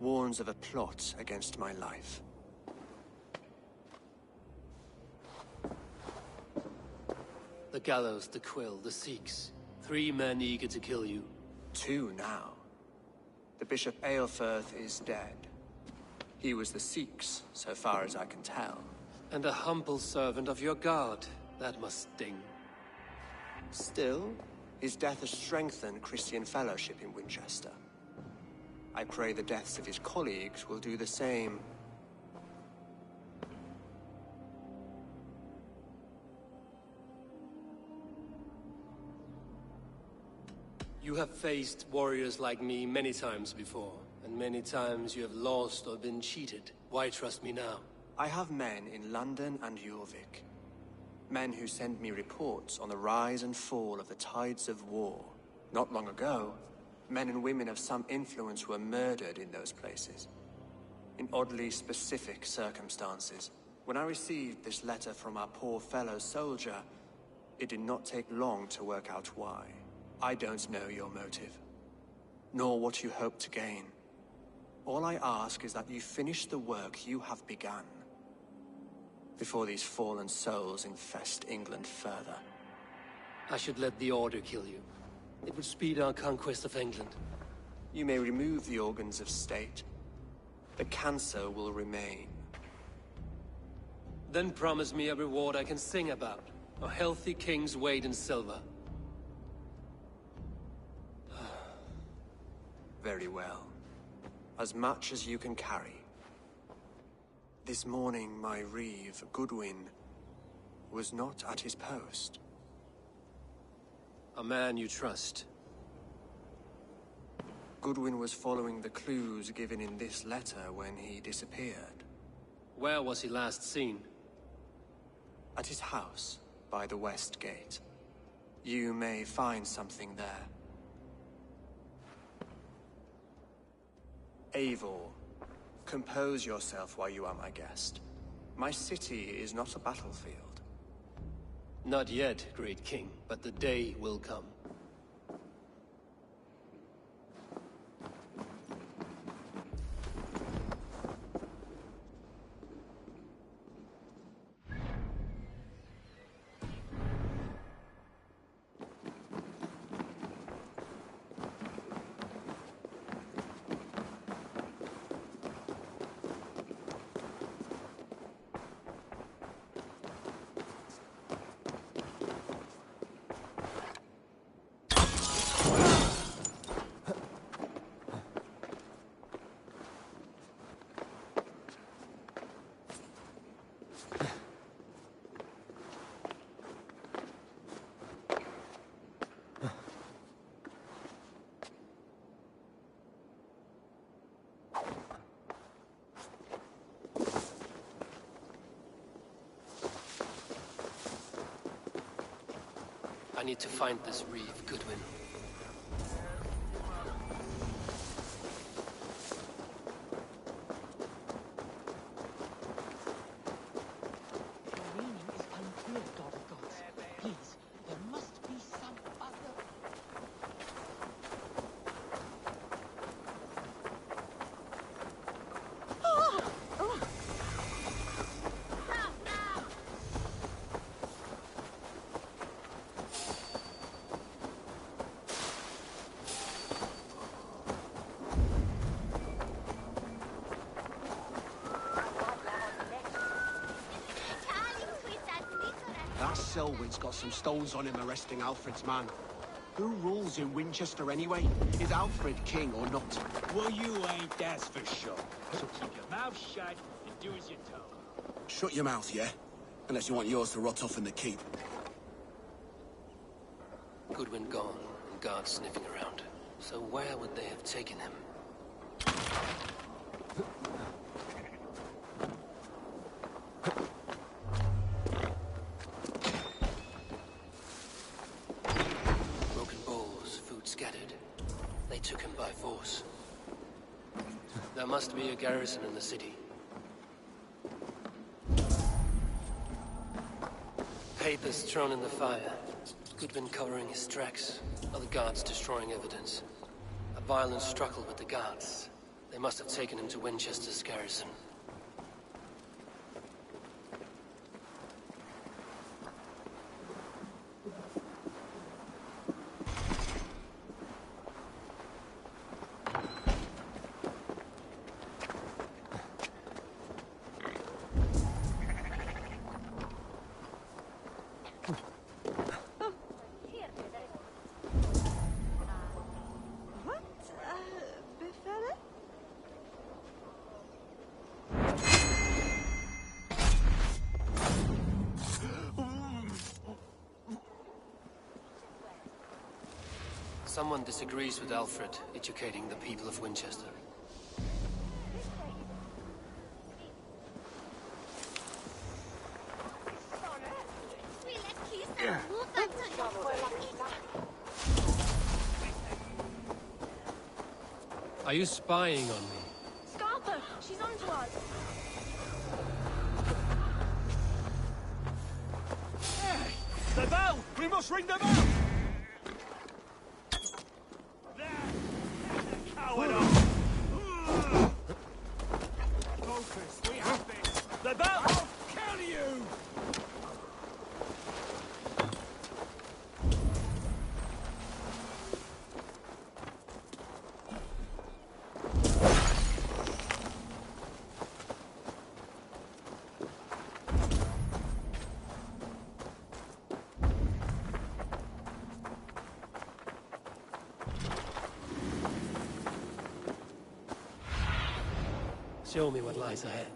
warns of a plot against my life. The gallows, the quill, the Sikhs. 3 men eager to kill you. 2 now. The Bishop Aelfirth is dead. He was the Sikhs, so far as I can tell. And a humble servant of your god. That must sting. Still, his death has strengthened Christian fellowship in Winchester. I pray the deaths of his colleagues will do the same. You have faced warriors like me many times before, and many times you have lost or been cheated. Why trust me now? I have men in London and Jorvik. Men who send me reports on the rise and fall of the tides of war. Not long ago, men and women of some influence were murdered in those places. in oddly specific circumstances. When I received this letter from our poor fellow soldier, it did not take long to work out why. I don't know your motive, nor what you hope to gain. All I ask is that you finish the work you have begun, before these fallen souls infest England further. I should let the Order kill you. It would speed our conquest of England. You may remove the organs of state. The cancer will remain. Then promise me a reward I can sing about. A healthy king's weight in silver. Very well. As much as you can carry. This morning, my reeve, Goodwin, was not at his post. A man you trust. Goodwin was following the clues given in this letter when he disappeared. Where was he last seen? At his house, by the West Gate. You may find something there. Eivor, compose yourself while you are my guest. My city is not a battlefield. Not yet, great king, but the day will come. I need to find this reeve, Goodwin. That Selwyn's got some stones on him arresting Alfred's man. Who rules in Winchester anyway? Is Alfred king or not? Well, you ain't, that's for sure. So keep your mouth shut and do as you're told. Shut your mouth, yeah? Unless you want yours to rot off in the keep. Goodwin gone, and guards sniffing around. So where would they have taken him? Broken bowls, food scattered. They took him by force. There must be a garrison in the city. Papers thrown in the fire. Goodwin covering his tracks. Other guards destroying evidence. A violent struggle with the guards. They must have taken him to Winchester's garrison. Someone disagrees with Alfred, educating the people of Winchester. Are you spying on me? Scarpa, she's onto us. The bell! We must ring the bell! Coward up! Focus, we have this! The bell! I'll kill you! Show me what lies ahead.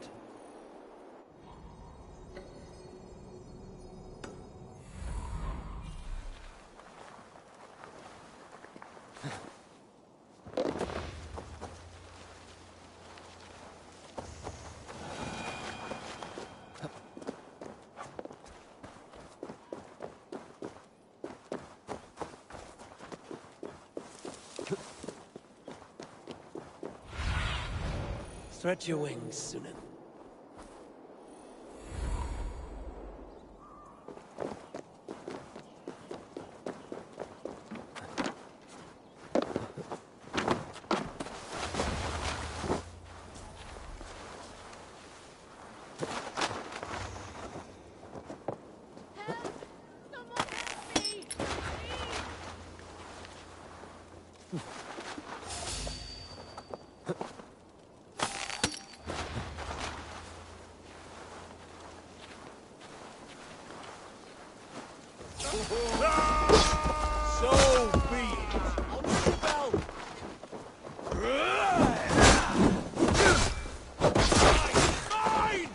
Stretch your wings, Sunan. So be it! On the bell! Mine!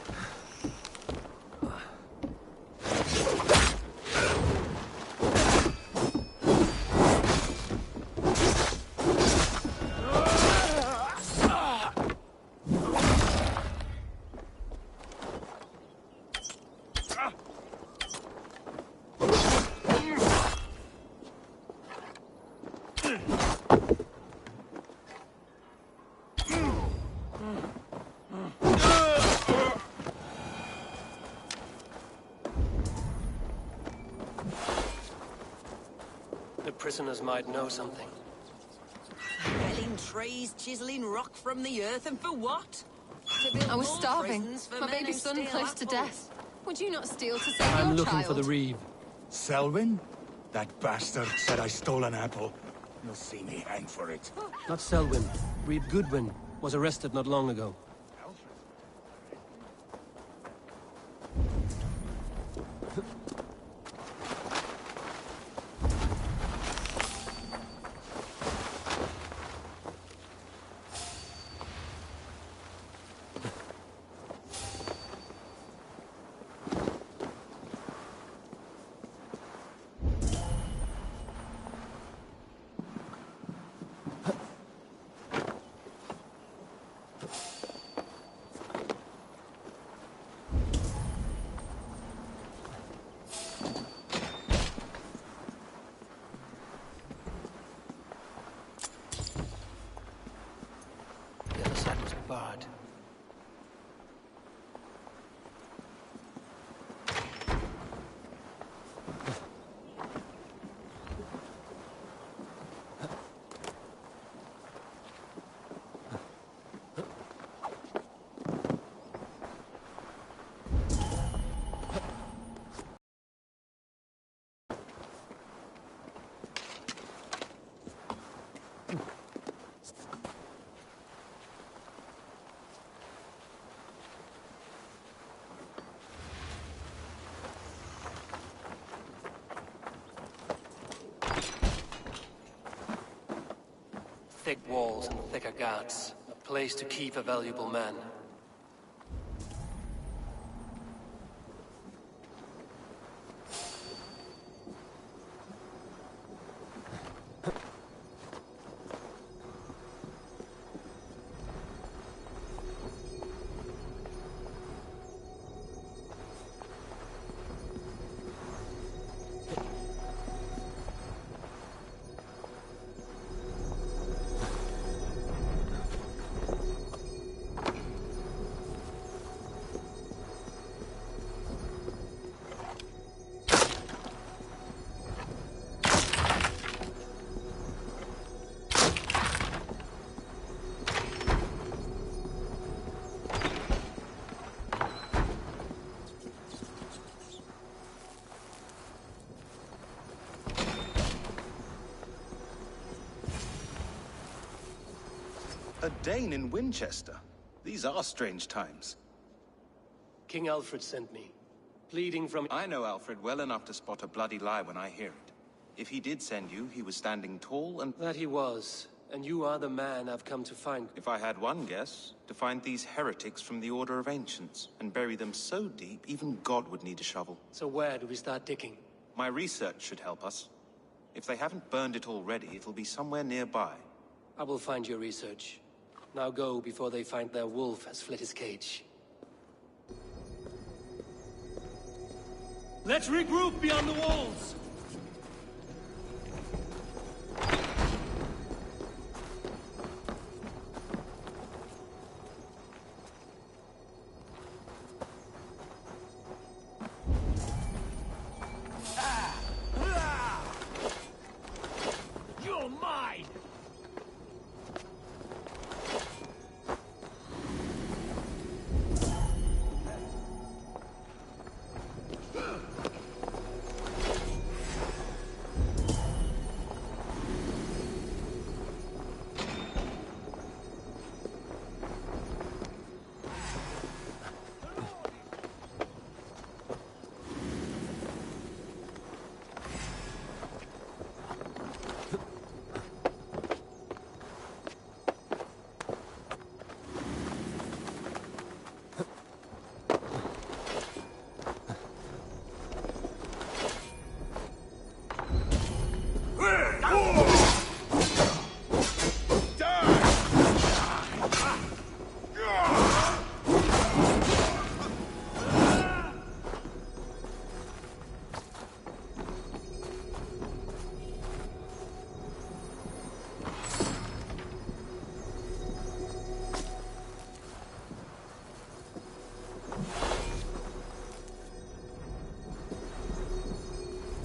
The prisoners might know something. Felling trees, chiseling rock from the earth, and for what? To build I was more starving. prisons for My men baby who son steal close to apples. death. Would you not steal to save I'm your looking child? for the Reeve. Selwyn? That bastard said I stole an apple. You'll see me hang for it. Not Selwyn. Reeve Goodwin was arrested not long ago. The other side was barred. Thick walls and thicker guards. A place to keep a valuable man. A Dane in Winchester? These are strange times. King Alfred sent me, pleading from... I know Alfred well enough to spot a bloody lie when I hear it. If he did send you, he was standing tall and... That he was, and you are the man I've come to find. If I had one guess, to find these heretics from the Order of Ancients, and bury them so deep, even God would need a shovel. So where do we start digging? My research should help us. If they haven't burned it already, it'll be somewhere nearby. I will find your research. Now go before they find their wolf has fled his cage. Let's regroup beyond the walls! You're mine!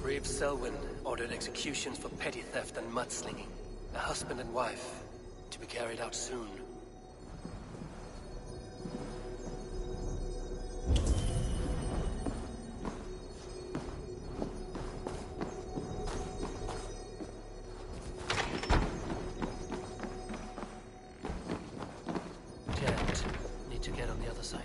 Brave Selwyn ordered executions for petty theft and mudslinging. A husband and wife, to be carried out soon. Can't. Need to get on the other side.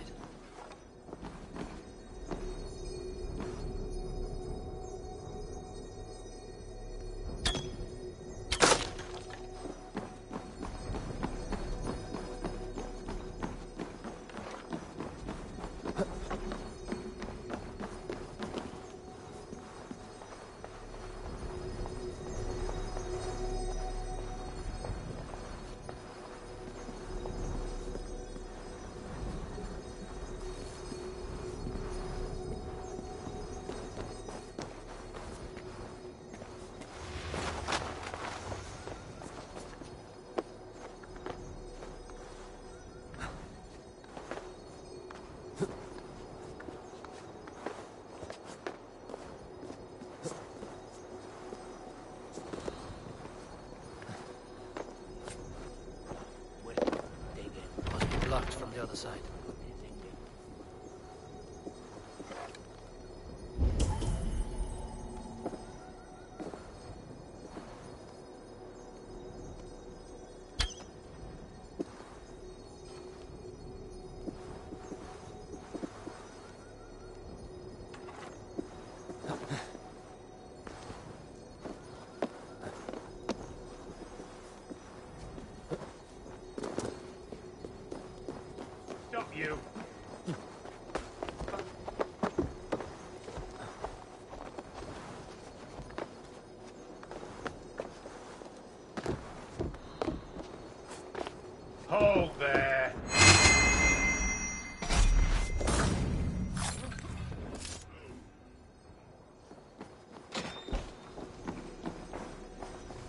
Must be blocked from the other side. Stop you! Hold there!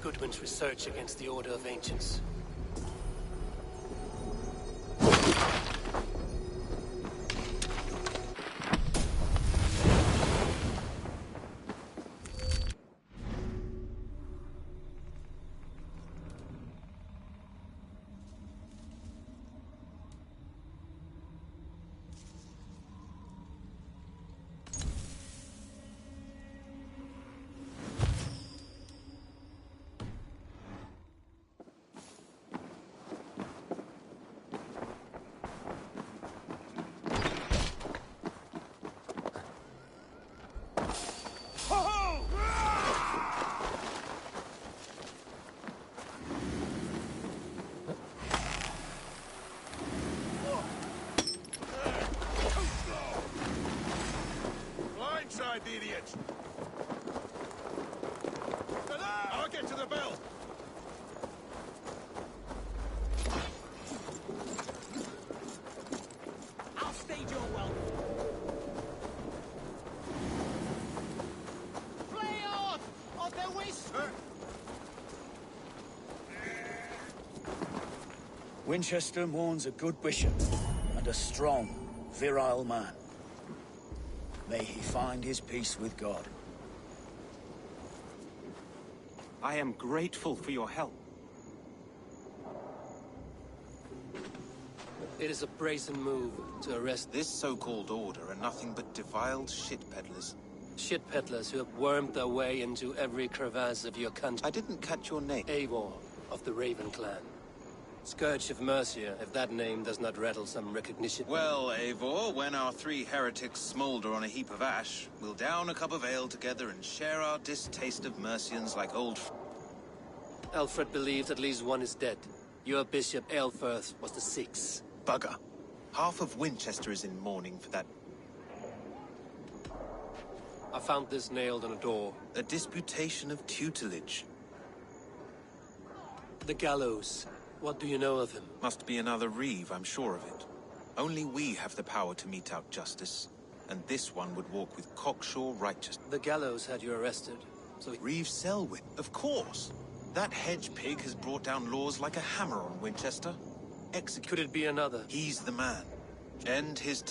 Goodwin's research against the Order of Ancients. idiot! I'll get to the bell! I'll stage your welcome. Play out of the whisper! Winchester mourns a good bishop and a strong, virile man. May he find his peace with God. I am grateful for your help. It is a brazen move to arrest This so-called order are nothing but defiled shit peddlers. shit peddlers who have wormed their way into every crevasse of your country. I didn't catch your name. Eivor of the Raven Clan. Scourge of Mercia, if that name does not rattle some recognition. Well, Eivor, when our three heretics smolder on a heap of ash, we'll down a cup of ale together and share our distaste of Mercians like old... Alfred believes at least one is dead. Your bishop, Aelfirth, was the sixth. Bugger. Half of Winchester is in mourning for that. I found this nailed on a door. A disputation of tutelage. The gallows. What do you know of him? Must be another Reeve, I'm sure of it. Only we have the power to mete out justice. And this one would walk with cocksure righteousness. The gallows had you arrested, so... Reeve Selwyn, of course! That hedge pig has brought down laws like a hammer on Winchester. Could it be another? He's the man. End his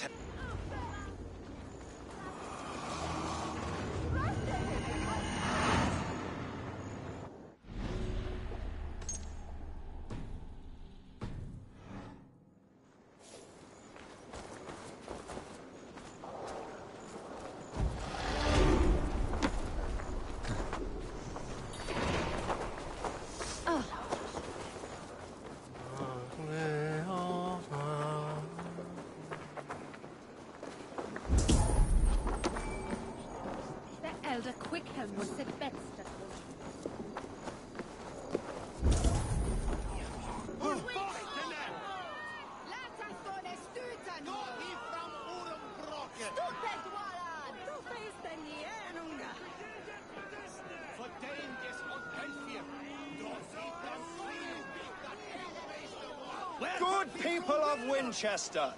Good people of Winchester,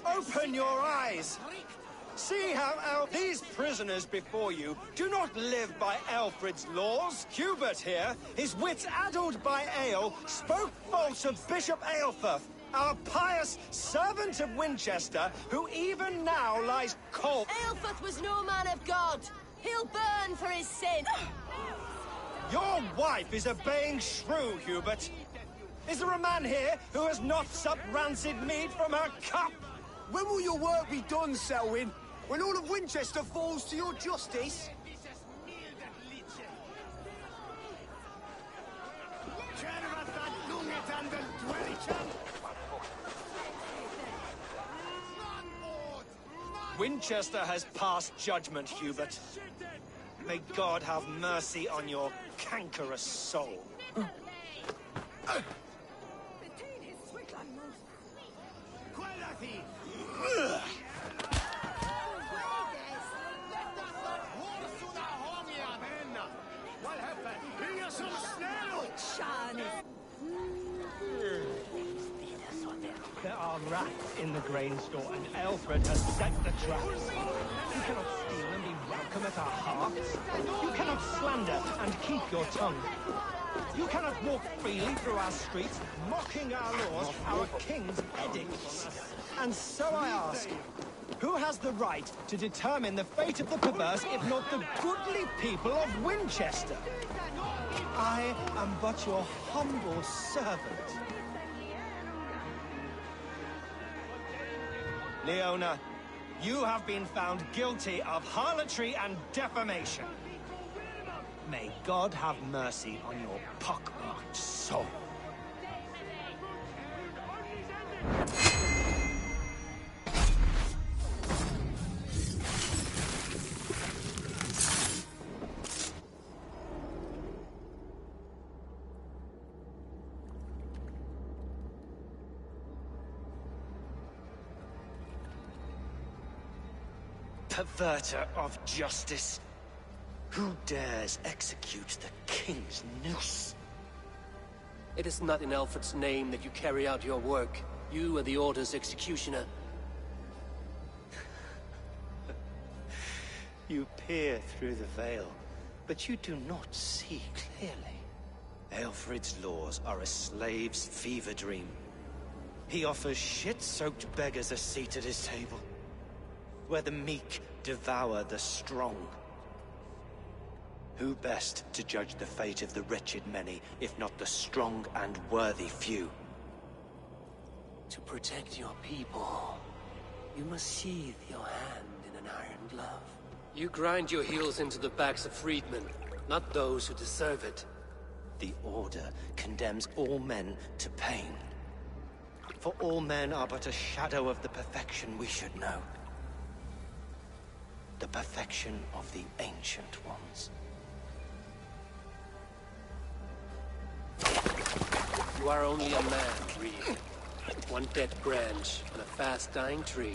open your eyes. See how these prisoners before you do not live by Alfred's laws. Hubert here, his wits addled by ale, spoke false of Bishop Aelfirth, our pious servant of Winchester, who even now lies cold. Aelfirth was no man of God. He'll burn for his sin. Your wife is obeying shrew, Hubert. Is there a man here who has not supped rancid mead from her cup? When will your work be done, Selwyn? When all of Winchester falls to your justice? Winchester has passed judgment, Hubert. May God have mercy on your cankerous soul. There are rats in the grain store, and Alfred has set the traps. You cannot steal and be welcome at our hearths. You cannot slander and keep your tongue. You cannot walk freely through our streets, mocking our laws, our king's edicts. And so I ask, who has the right to determine the fate of the perverse if not the goodly people of Winchester? I am but your humble servant. Leona, you have been found guilty of harlotry and defamation. May God have mercy on your pockmarked soul. perverter of justice. Who dares execute the king's noose? It is not in Alfred's name that you carry out your work. You are the Order's executioner. You peer through the veil, but you do not see clearly. Alfred's laws are a slave's fever dream. He offers shit-soaked beggars a seat at his table, where the meek devour the strong. Who best to judge the fate of the wretched many, if not the strong and worthy few? To protect your people, you must sheathe your hand in an iron glove. You grind your heels into the backs of freedmen, not those who deserve it. The Order condemns all men to pain. For all men are but a shadow of the perfection we should know. The perfection of the Ancient Ones. You are only a man, Reed. One dead branch on a fast-dying tree.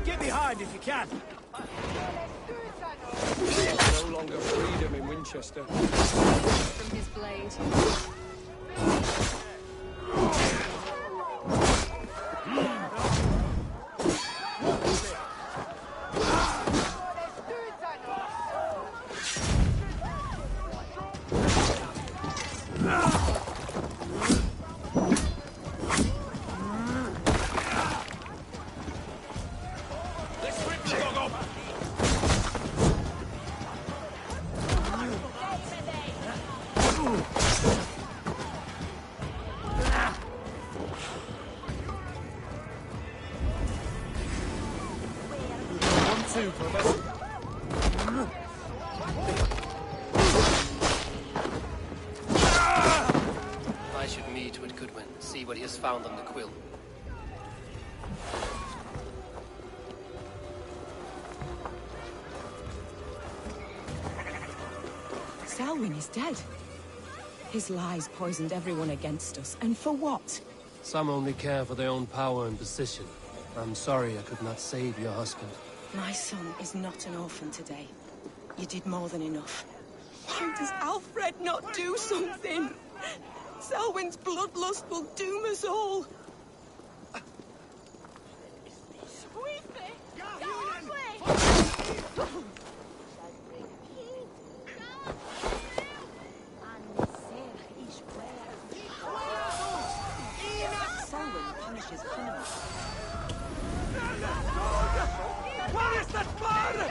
Get behind if you can. No longer freedom in Winchester. From his blade. I should meet with Goodwin, see what he has found on the quill. Selwyn is dead. His lies poisoned everyone against us, and for what? Some only care for their own power and position. I'm sorry I could not save your husband. My son is not an orphan today. You did more than enough. Why does Alfred not do something? Selwyn's bloodlust will doom us all. Selwyn punishes criminals. Where is that blood?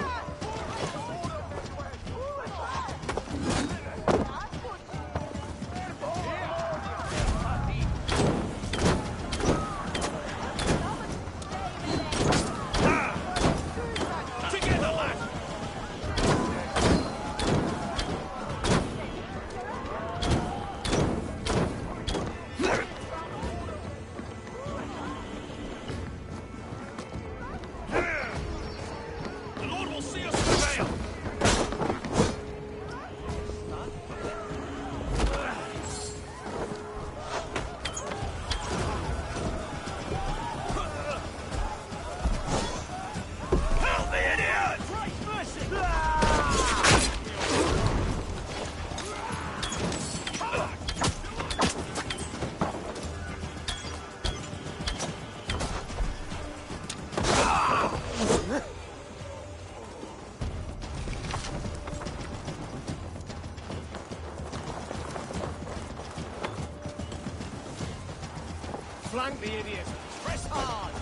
Flank the idiot. Press hard.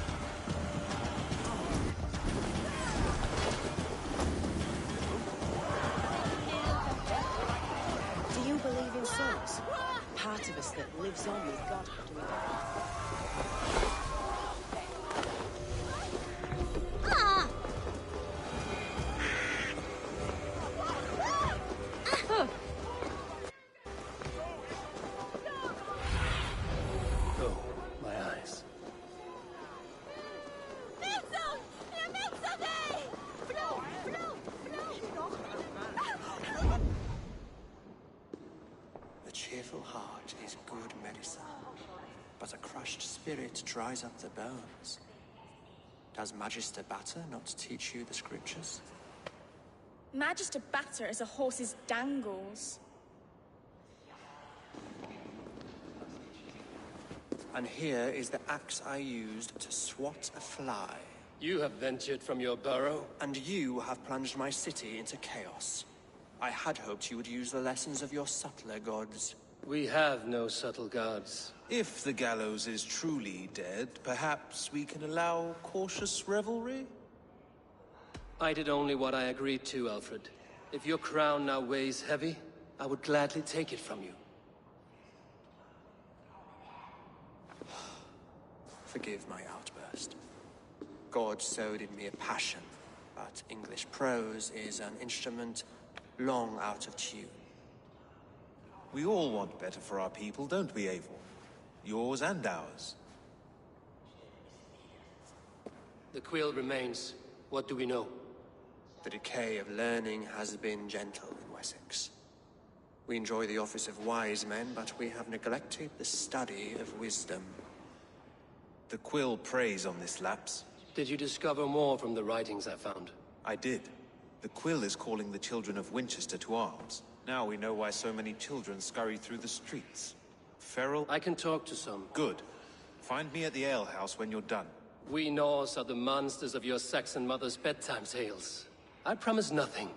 Do you believe in souls? Part of us that lives on with God after we die. Oh, my eyes. spirit dries up the bones. Does Magister Batter not teach you the scriptures? Magister Batter is a horse's dangles. And here is the axe I used to swat a fly. You have ventured from your burrow? And you have plunged my city into chaos. I had hoped you would use the lessons of your subtler gods. We have no subtle gods. If the gallows is truly dead, perhaps we can allow cautious revelry? I did only what I agreed to, Alfred. If your crown now weighs heavy, I would gladly take it from you. Forgive my outburst. God sowed in me a passion, but English prose is an instrument long out of tune. We all want better for our people, don't we, Eivor? Yours and ours. The quill remains. What do we know? The decay of learning has been gentle in Wessex. We enjoy the office of wise men, but we have neglected the study of wisdom. The quill preys on this lapse. Did you discover more from the writings I found? I did. The quill is calling the children of Winchester to arms. Now we know why so many children scurry through the streets. Feral... I can talk to some. Good. Find me at the alehouse when you're done. We Norse are the monsters of your Saxon mother's bedtime tales. I promise nothing.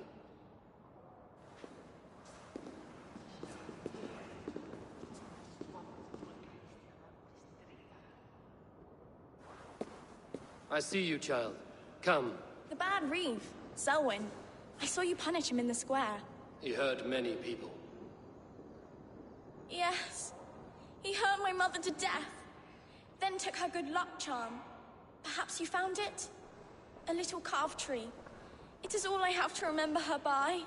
I see you, child. Come. The bad Reeve, Selwyn. I saw you punish him in the square. He hurt many people. Yes. He hurt my mother to death. Then took her good luck charm. Perhaps you found it? A little carved tree. It is all I have to remember her by.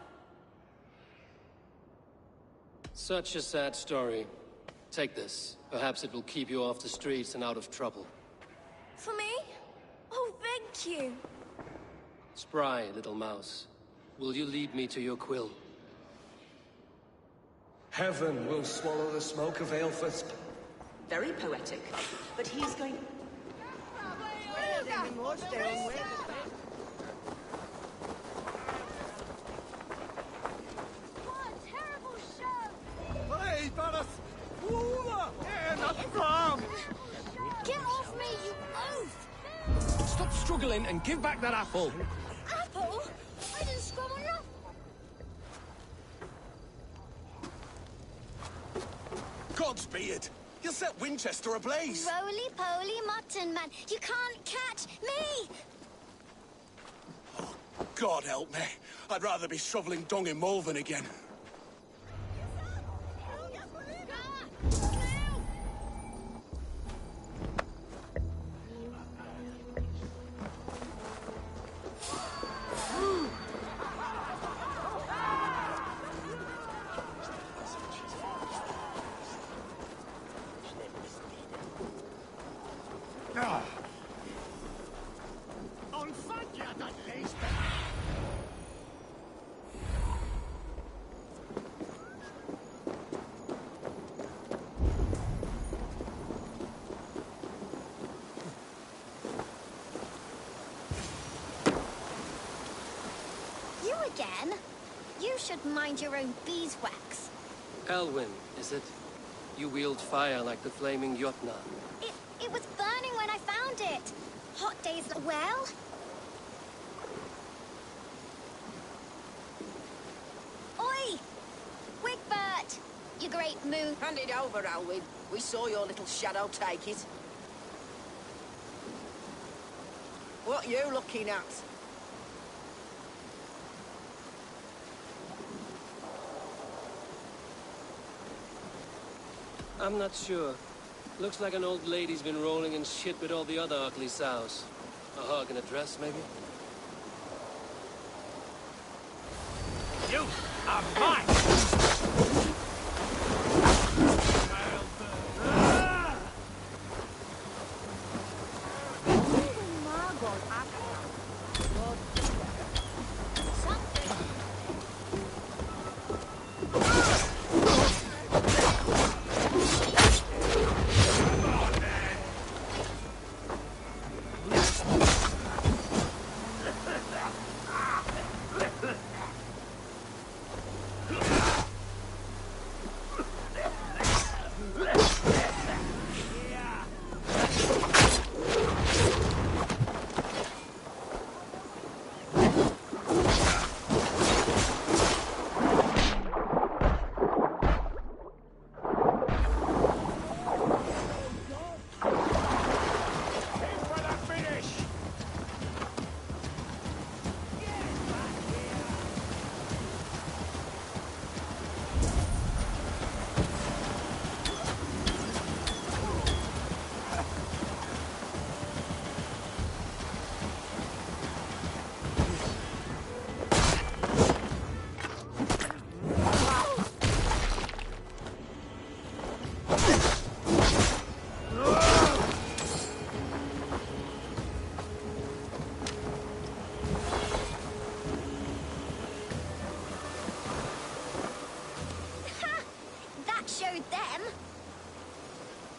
Such a sad story. Take this. Perhaps it will keep you off the streets and out of trouble. For me? Oh, thank you. Spry, little mouse. Will you lead me to your quill? Heaven will swallow the smoke of Aelfirth. Very poetic. But he's going... Hey, Baras! Not from! Get off me, you oaf! Stop struggling and give back that apple! Apple? I didn't scrub enough! Godspeed! You set Winchester ablaze! Roly-poly mutton man, you can't catch me! Oh, God help me. I'd rather be shoveling dung in Malvern again. Again? You should mind your own beeswax. Elwyn, is it? You wield fire like the flaming Jotnar. It was burning when I found it. Hot days, well? Oi! Wigbert! You great moon. Hand it over, Alwyn. We saw your little shadow take it. What are you looking at? I'm not sure. Looks like an old lady's been rolling in shit with all the other ugly sows. A hug and a dress, maybe? You are mine!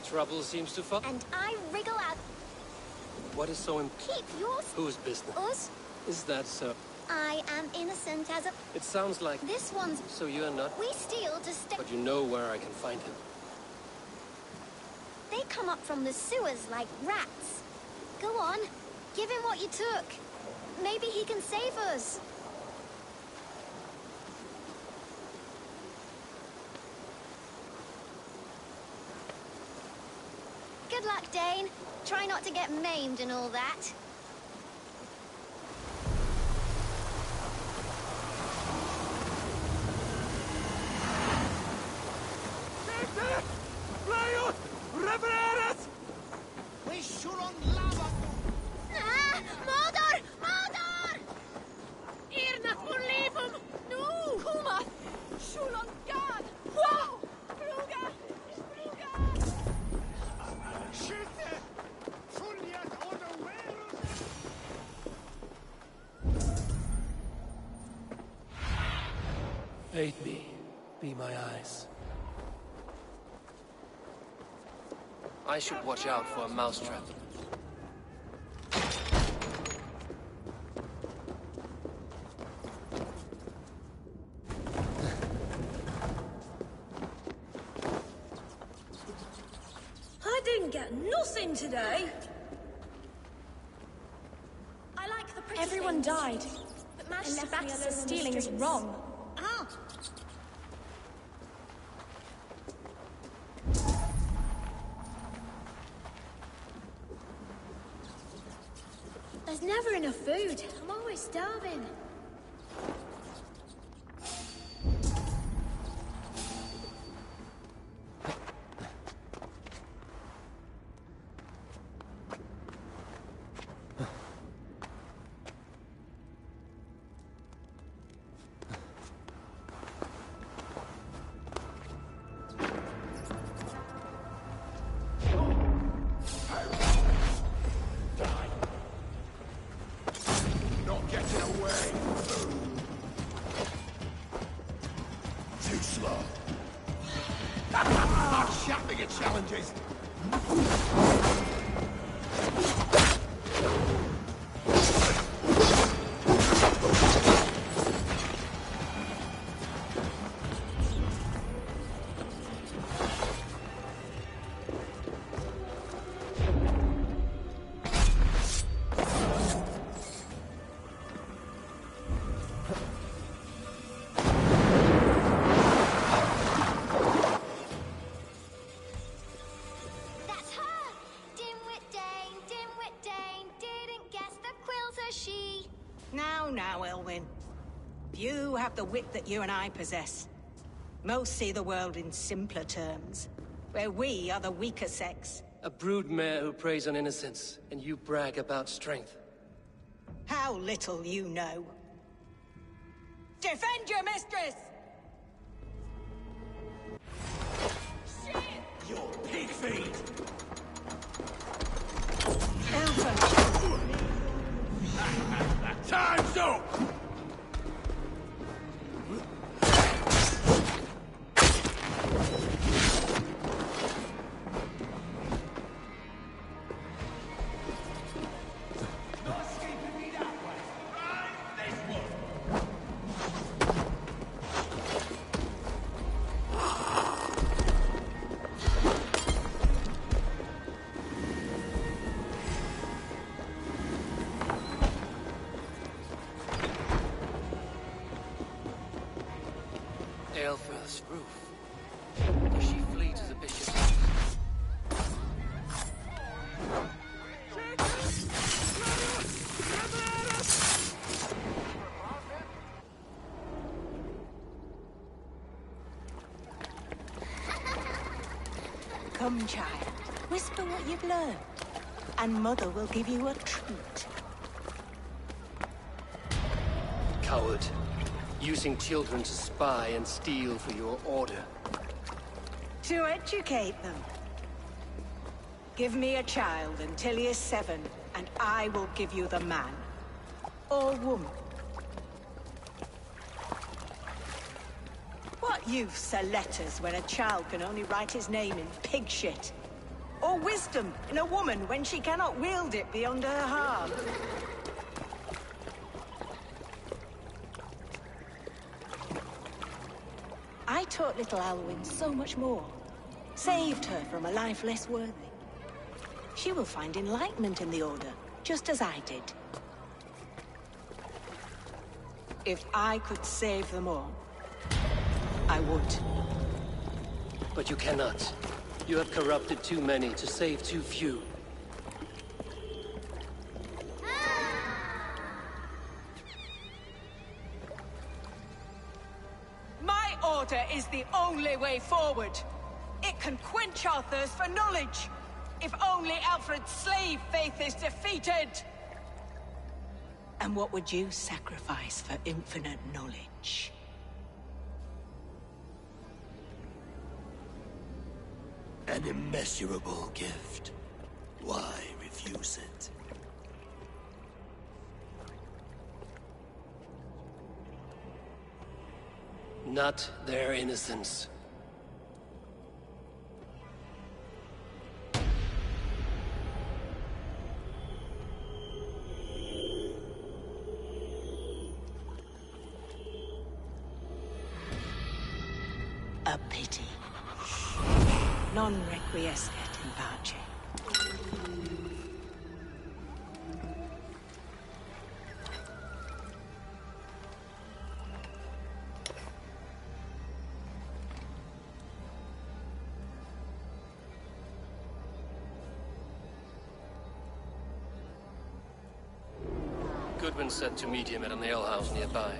Trouble seems to fall. And I wriggle out. What is so Keep yours. Whose business? Us. Is that so? I am innocent as a... It sounds like... This one's... So you're not... We steal to stay... But you know where I can find him. They come up from the sewers like rats. Go on. Give him what you took. Maybe he can save us. Good luck, Dane. Try not to get maimed and all that. Ah! Mordor! Mordor! Irnat Mulivum! No! Kuma! Shulon God! Wow! Bruga! Aid me. Be my eyes. I should watch out for a mousetrap. I didn't get nothing today. I like the pretty Everyone things, died. but Mash And left the me fact alone that on the stealing is streets. wrong. Ah! There's never enough food. I'm always starving. Not getting away. Too slow. Not shouting at challenges. That's her! Dimwit Dane, didn't guess the quilter she. Now, Elwyn. You have the wit that you and I possess. Most see the world in simpler terms, where we are the weaker sex. A broodmare who preys on innocence, and you brag about strength. How little you know. Defend your mistress! Your pig feed! Time's up! Aelfrith's roof. Does she flee to the bishop's house? Come, child. Whisper what you've learned, and Mother will give you a treat. Coward. Using children to spy and steal for your order. To educate them. Give me a child until he is 7, and I will give you the man. Or woman. What use are letters when a child can only write his name in pig shit? or wisdom in a woman when she cannot wield it beyond her heart? I taught little Alwyn so much more. Saved her from a life less worthy. She will find enlightenment in the Order, just as I did. If I could save them all, I would. But you cannot. You have corrupted too many to save too few. My order is the only way forward. It can quench our thirst for knowledge. If only Alfred's slave faith is defeated. And what would you sacrifice for infinite knowledge? An immeasurable gift. Why refuse it? Not their innocence. A pity. Non requiescat in pace. Goodwin said to meet him at an alehouse nearby.